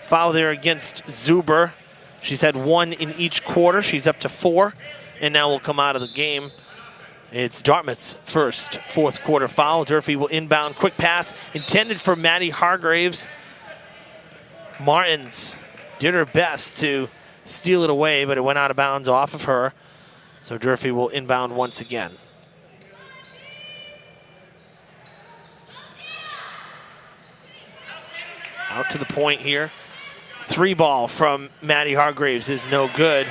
Foul there against Zuber. She's had 1 in each quarter. She's up to 4, and now will come out of the game. It's Dartmouth's first fourth quarter foul. Durfee will inbound. Quick pass intended for Maddie Hargraves. Martins did her best to steal it away, but it went out of bounds off of her. So Durfee will inbound once again. Out to the point here. 3 ball from Maddie Hargraves is no good.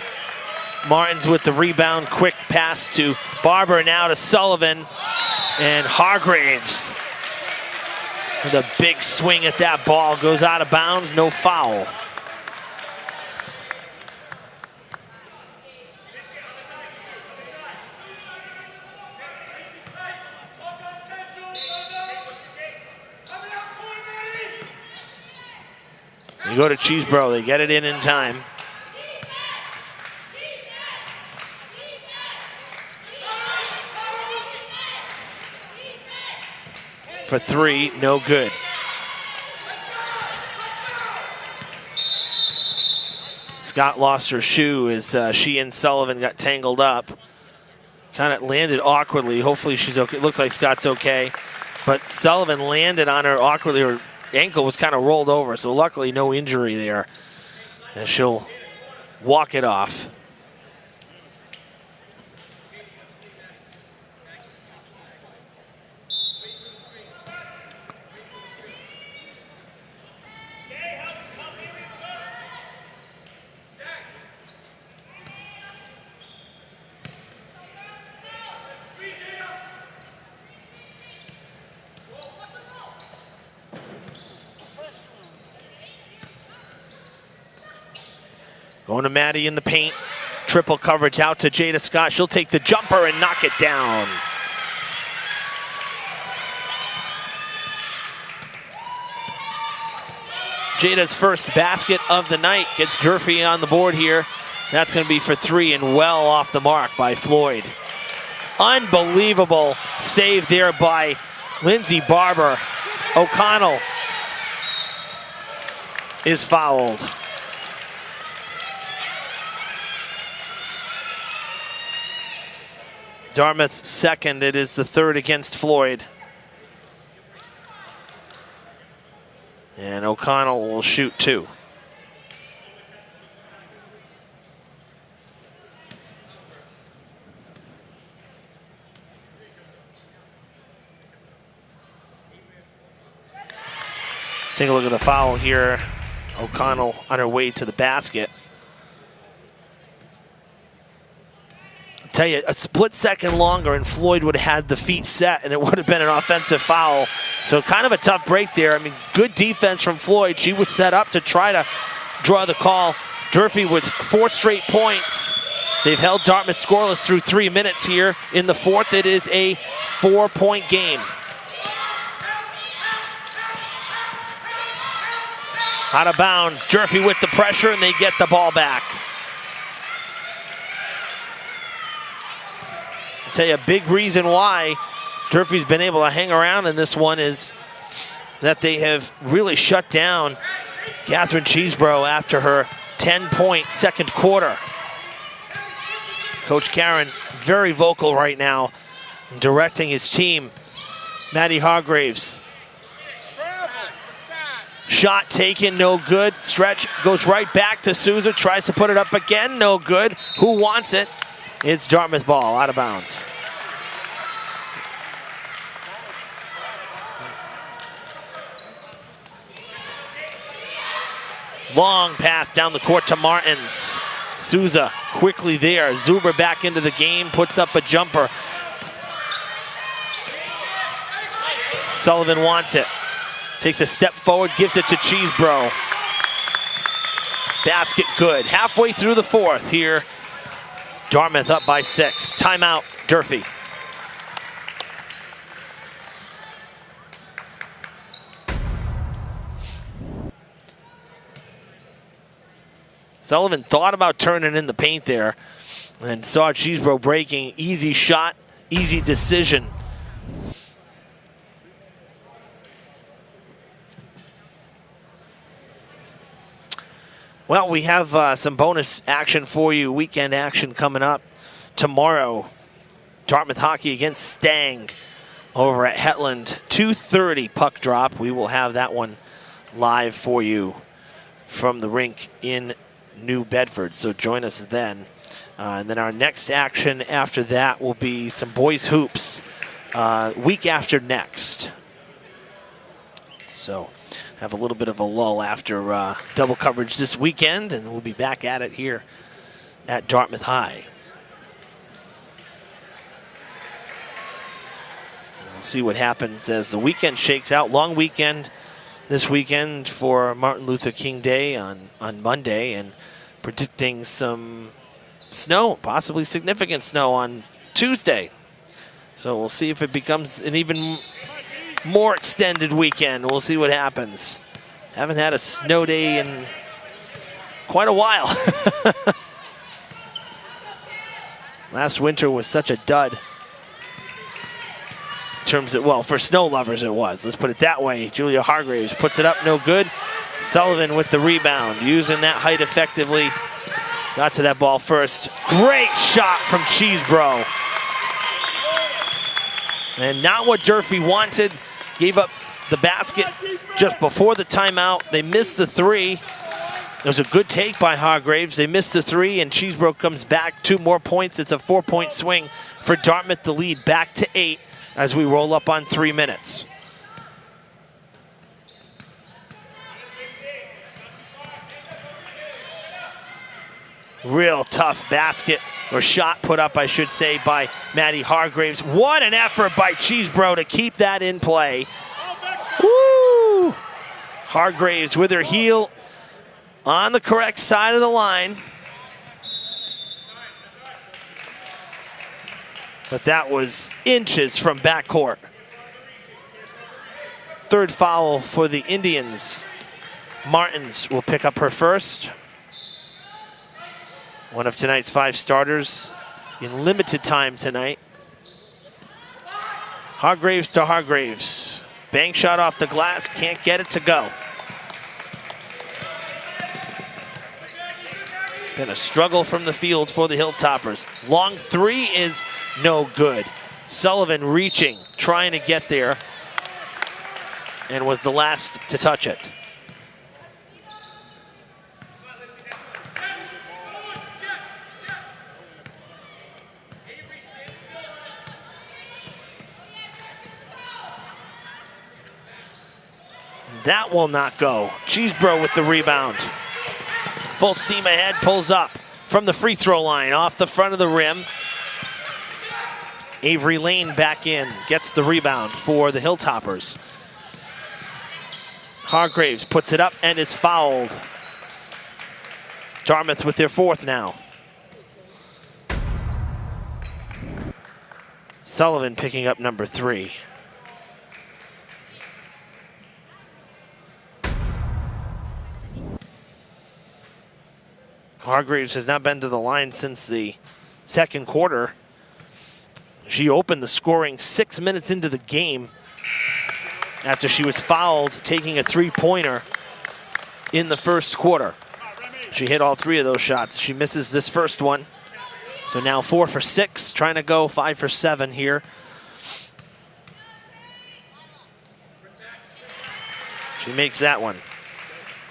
Martins with the rebound, quick pass to Barber, now to Sullivan. And Hargraves with a big swing at that ball, goes out of bounds, no foul. You go to Cheeseboro, they get it in time. For 3, no good. Scott lost her shoe as she and Sullivan got tangled up. Kind of landed awkwardly. Hopefully she's okay. It looks like Scott's okay. But Sullivan landed on her awkwardly. Her ankle was kind of rolled over, so luckily no injury there. And she'll walk it off. Going to Maddie in the paint. Triple coverage out to Jada Scott. She'll take the jumper and knock it down. Jada's first basket of the night gets Durfee on the board here. That's going to be for 3 and well off the mark by Floyd. Unbelievable save there by Lindsay Barber. O'Connell is fouled. Dartmouth's second, it is the 3rd against Floyd. And O'Connell will shoot 2. Let's take a look at the foul here. O'Connell on her way to the basket. Tell you, a split second longer and Floyd would have had the feet set and it would have been an offensive foul. So kind of a tough break there. I mean, good defense from Floyd. She was set up to try to draw the call. Durfee with 4 straight points. They've held Dartmouth scoreless through 3 minutes here. In the 4th, it is a 4-point game. Out of bounds, Durfee with the pressure and they get the ball back. I'll tell you, a big reason why Durfee's been able to hang around in this one is that they have really shut down Catherine Cheeseboro after her 10-point second quarter. Coach Karen very vocal right now, directing his team. Maddie Hargraves Shot taken, no good. Stretch goes right back to Souza, tries to put it up again, no good. Who wants it? It's Dartmouth ball, out of bounds. Long pass down the court to Martins. Souza quickly there. Zuber back into the game, puts up a jumper. Sullivan wants it. Takes a step forward, gives it to Cheesebro. Basket good. Halfway through the fourth here. Dartmouth up by 6. Timeout, Durfee. Sullivan thought about turning in the paint there and saw Cheesebro breaking. Easy shot, easy decision. Well, we have some bonus action for you, weekend action coming up tomorrow. Dartmouth hockey against Stang over at Hetland. 2:30 puck drop. We will have that one live for you from the rink in New Bedford, so join us then. And then our next action after that will be some boys hoops week after next. So have a little bit of a lull after double coverage this weekend, and we'll be back at it here at Dartmouth High. We'll see what happens as the weekend shakes out. Long weekend this weekend for Martin Luther King Day on Monday, and predicting some snow, possibly significant snow on Tuesday. So we'll see if it becomes an even more extended weekend. We'll see what happens. Haven't had a snow day in quite a while. Last winter was such a dud. In terms of, well, for snow lovers it was. Let's put it that way. Julia Hargraves puts it up, no good. Sullivan with the rebound, using that height effectively. Got to that ball first. Great shot from Cheesebro. And not what Durfee wanted. Gave up the basket just before the timeout. They missed the three. It was a good take by Hargraves. They missed the three, and Cheesebro comes back. 2 more points. It's a 4-point swing for Dartmouth. The lead back to 8 as we roll up on 3 minutes. Real tough basket, or shot put up, I should say, by Maddie Hargraves. What an effort by Cheesebro to keep that in play. Woo! Hargraves with her heel on the correct side of the line. But that was inches from backcourt. Third foul for the Indians. Martins will pick up her first. One of tonight's 5 starters in limited time tonight. Hargraves to Hargraves. Bank shot off the glass, can't get it to go. Been a struggle from the field for the Hilltoppers. Long 3 is no good. Sullivan reaching, trying to get there, and was the last to touch it. That will not go. Cheesebro with the rebound. Full steam ahead, pulls up from the free throw line, off the front of the rim. Avery Lane back in, gets the rebound for the Hilltoppers. Hargraves puts it up and is fouled. Dartmouth with their 4th now. Sullivan picking up number 3. Hargraves has not been to the line since the second quarter. She opened the scoring 6 minutes into the game after she was fouled taking a 3-pointer in the first quarter. She hit all 3 of those shots. She misses this first one. So now 4 for 6, trying to go 5 for 7 here. She makes that one.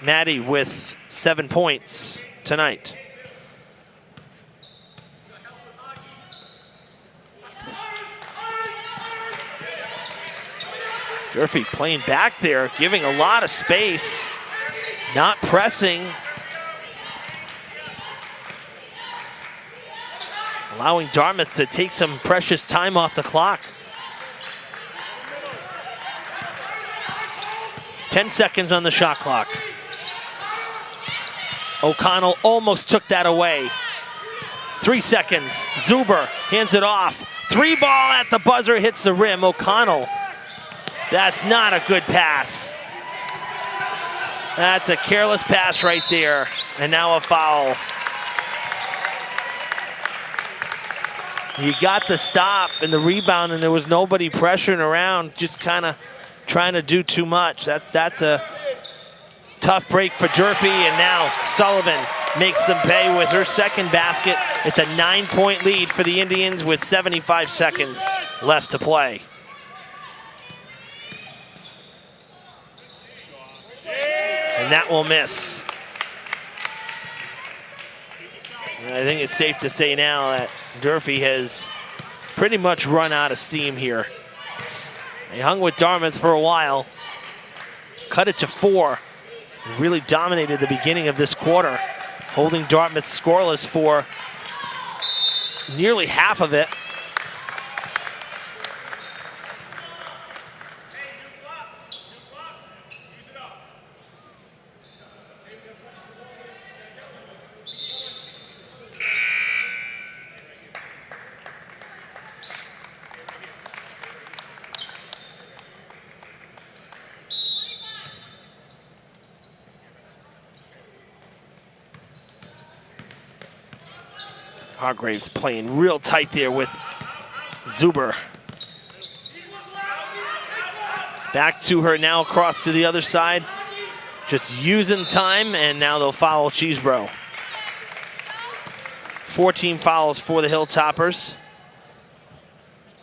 Maddie with 7 points tonight. Durfee playing back there, giving a lot of space, not pressing. Allowing Dartmouth to take some precious time off the clock. 10 seconds on the shot clock. O'Connell almost took that away. 3 seconds. Zuber hands it off. 3 ball at the buzzer, hits the rim. O'Connell. That's not a good pass. That's a careless pass right there. And now a foul. You got the stop and the rebound, and there was nobody pressuring around, just kind of trying to do too much. That's a tough break for Durfee, and now Sullivan makes them pay with her second basket. It's a 9-point lead for the Indians with 75 seconds left to play. And that will miss. And I think it's safe to say now that Durfee has pretty much run out of steam here. They hung with Dartmouth for a while, cut it to 4, and really dominated the beginning of this quarter, holding Dartmouth scoreless for nearly half of it. Hargraves playing real tight there with Zuber. Back to her now across to the other side. Just using time, and now they'll foul Cheesebro. 14 fouls for the Hilltoppers.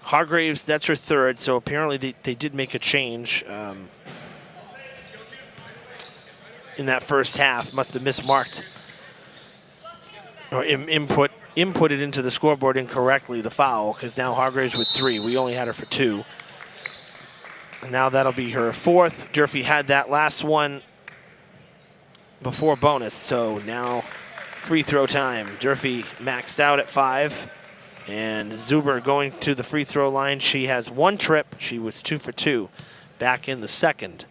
Hargraves, that's her third, so apparently they did make a change in that first half. Must have mismarked or inputted into the scoreboard incorrectly, the foul, because now Hargraves with 3. We only had her for 2. And now that'll be her 4th. Durfee had that last one before bonus, so now free throw time. Durfee maxed out at 5, and Zuber going to the free throw line. She has 1 trip. She was 2 for 2 back in the second.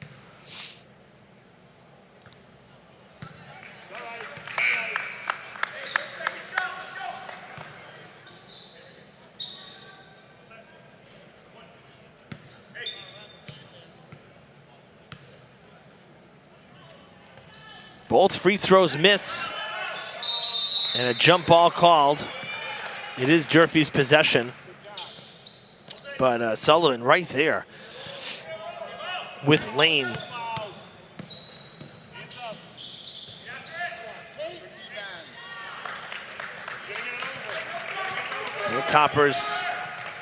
Both free throws miss, and a jump ball called. It is Durfee's possession, but Sullivan right there with Lane. The Toppers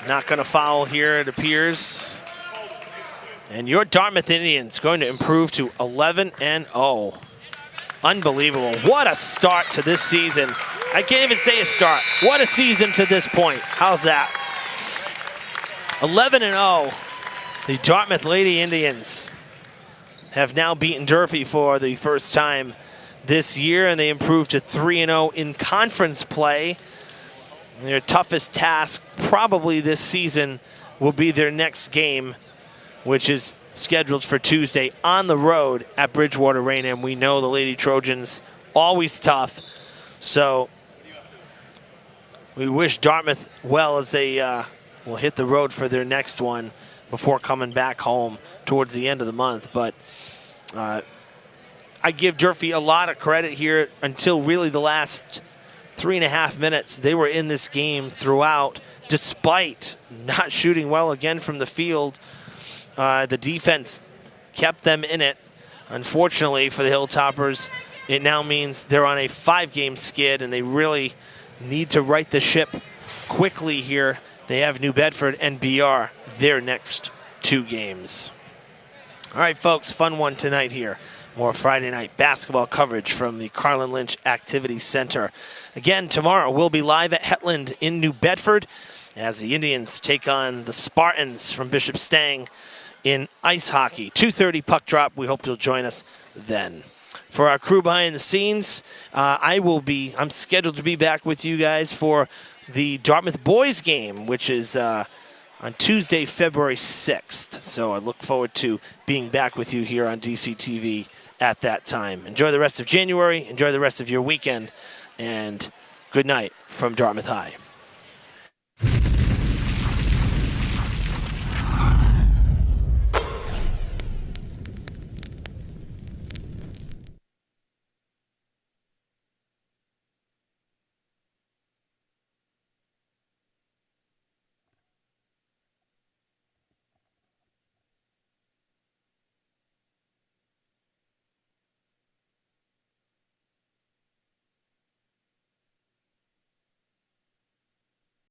not going to foul here, it appears. And your Dartmouth Indians going to improve to 11-0. Unbelievable. What a start to this season. I can't even say a start. What a season to this point. How's that? 11-0. The Dartmouth Lady Indians have now beaten Durfee for the first time this year, and they improved to 3-0 in conference play. Their toughest task probably this season will be their next game, which is scheduled for Tuesday on the road at Bridgewater Raynham. We know the Lady Trojans always tough, so we wish Dartmouth well as they will hit the road for their next one before coming back home towards the end of the month. But I give Durfee a lot of credit here until really the last 3.5 minutes. They were in this game throughout, despite not shooting well again from the field. The defense kept them in it. Unfortunately for the Hilltoppers, it now means they're on a 5-game skid, and they really need to right the ship quickly here. They have New Bedford and BR their next 2 games. All right, folks, fun one tonight here. more Friday night basketball coverage from the Carlin Lynch Activity Center. Again, tomorrow we'll be live at Hetland in New Bedford as the Indians take on the Spartans from Bishop Stang in ice hockey. 2:30 puck drop. We hope you'll join us then. For our crew behind the scenes, I'm scheduled to be back with you guys for the Dartmouth boys game, which is on Tuesday, February 6th. So I look forward to being back with you here on DCTV at that time. Enjoy the rest of January. Enjoy the rest of your weekend. And good night from Dartmouth High.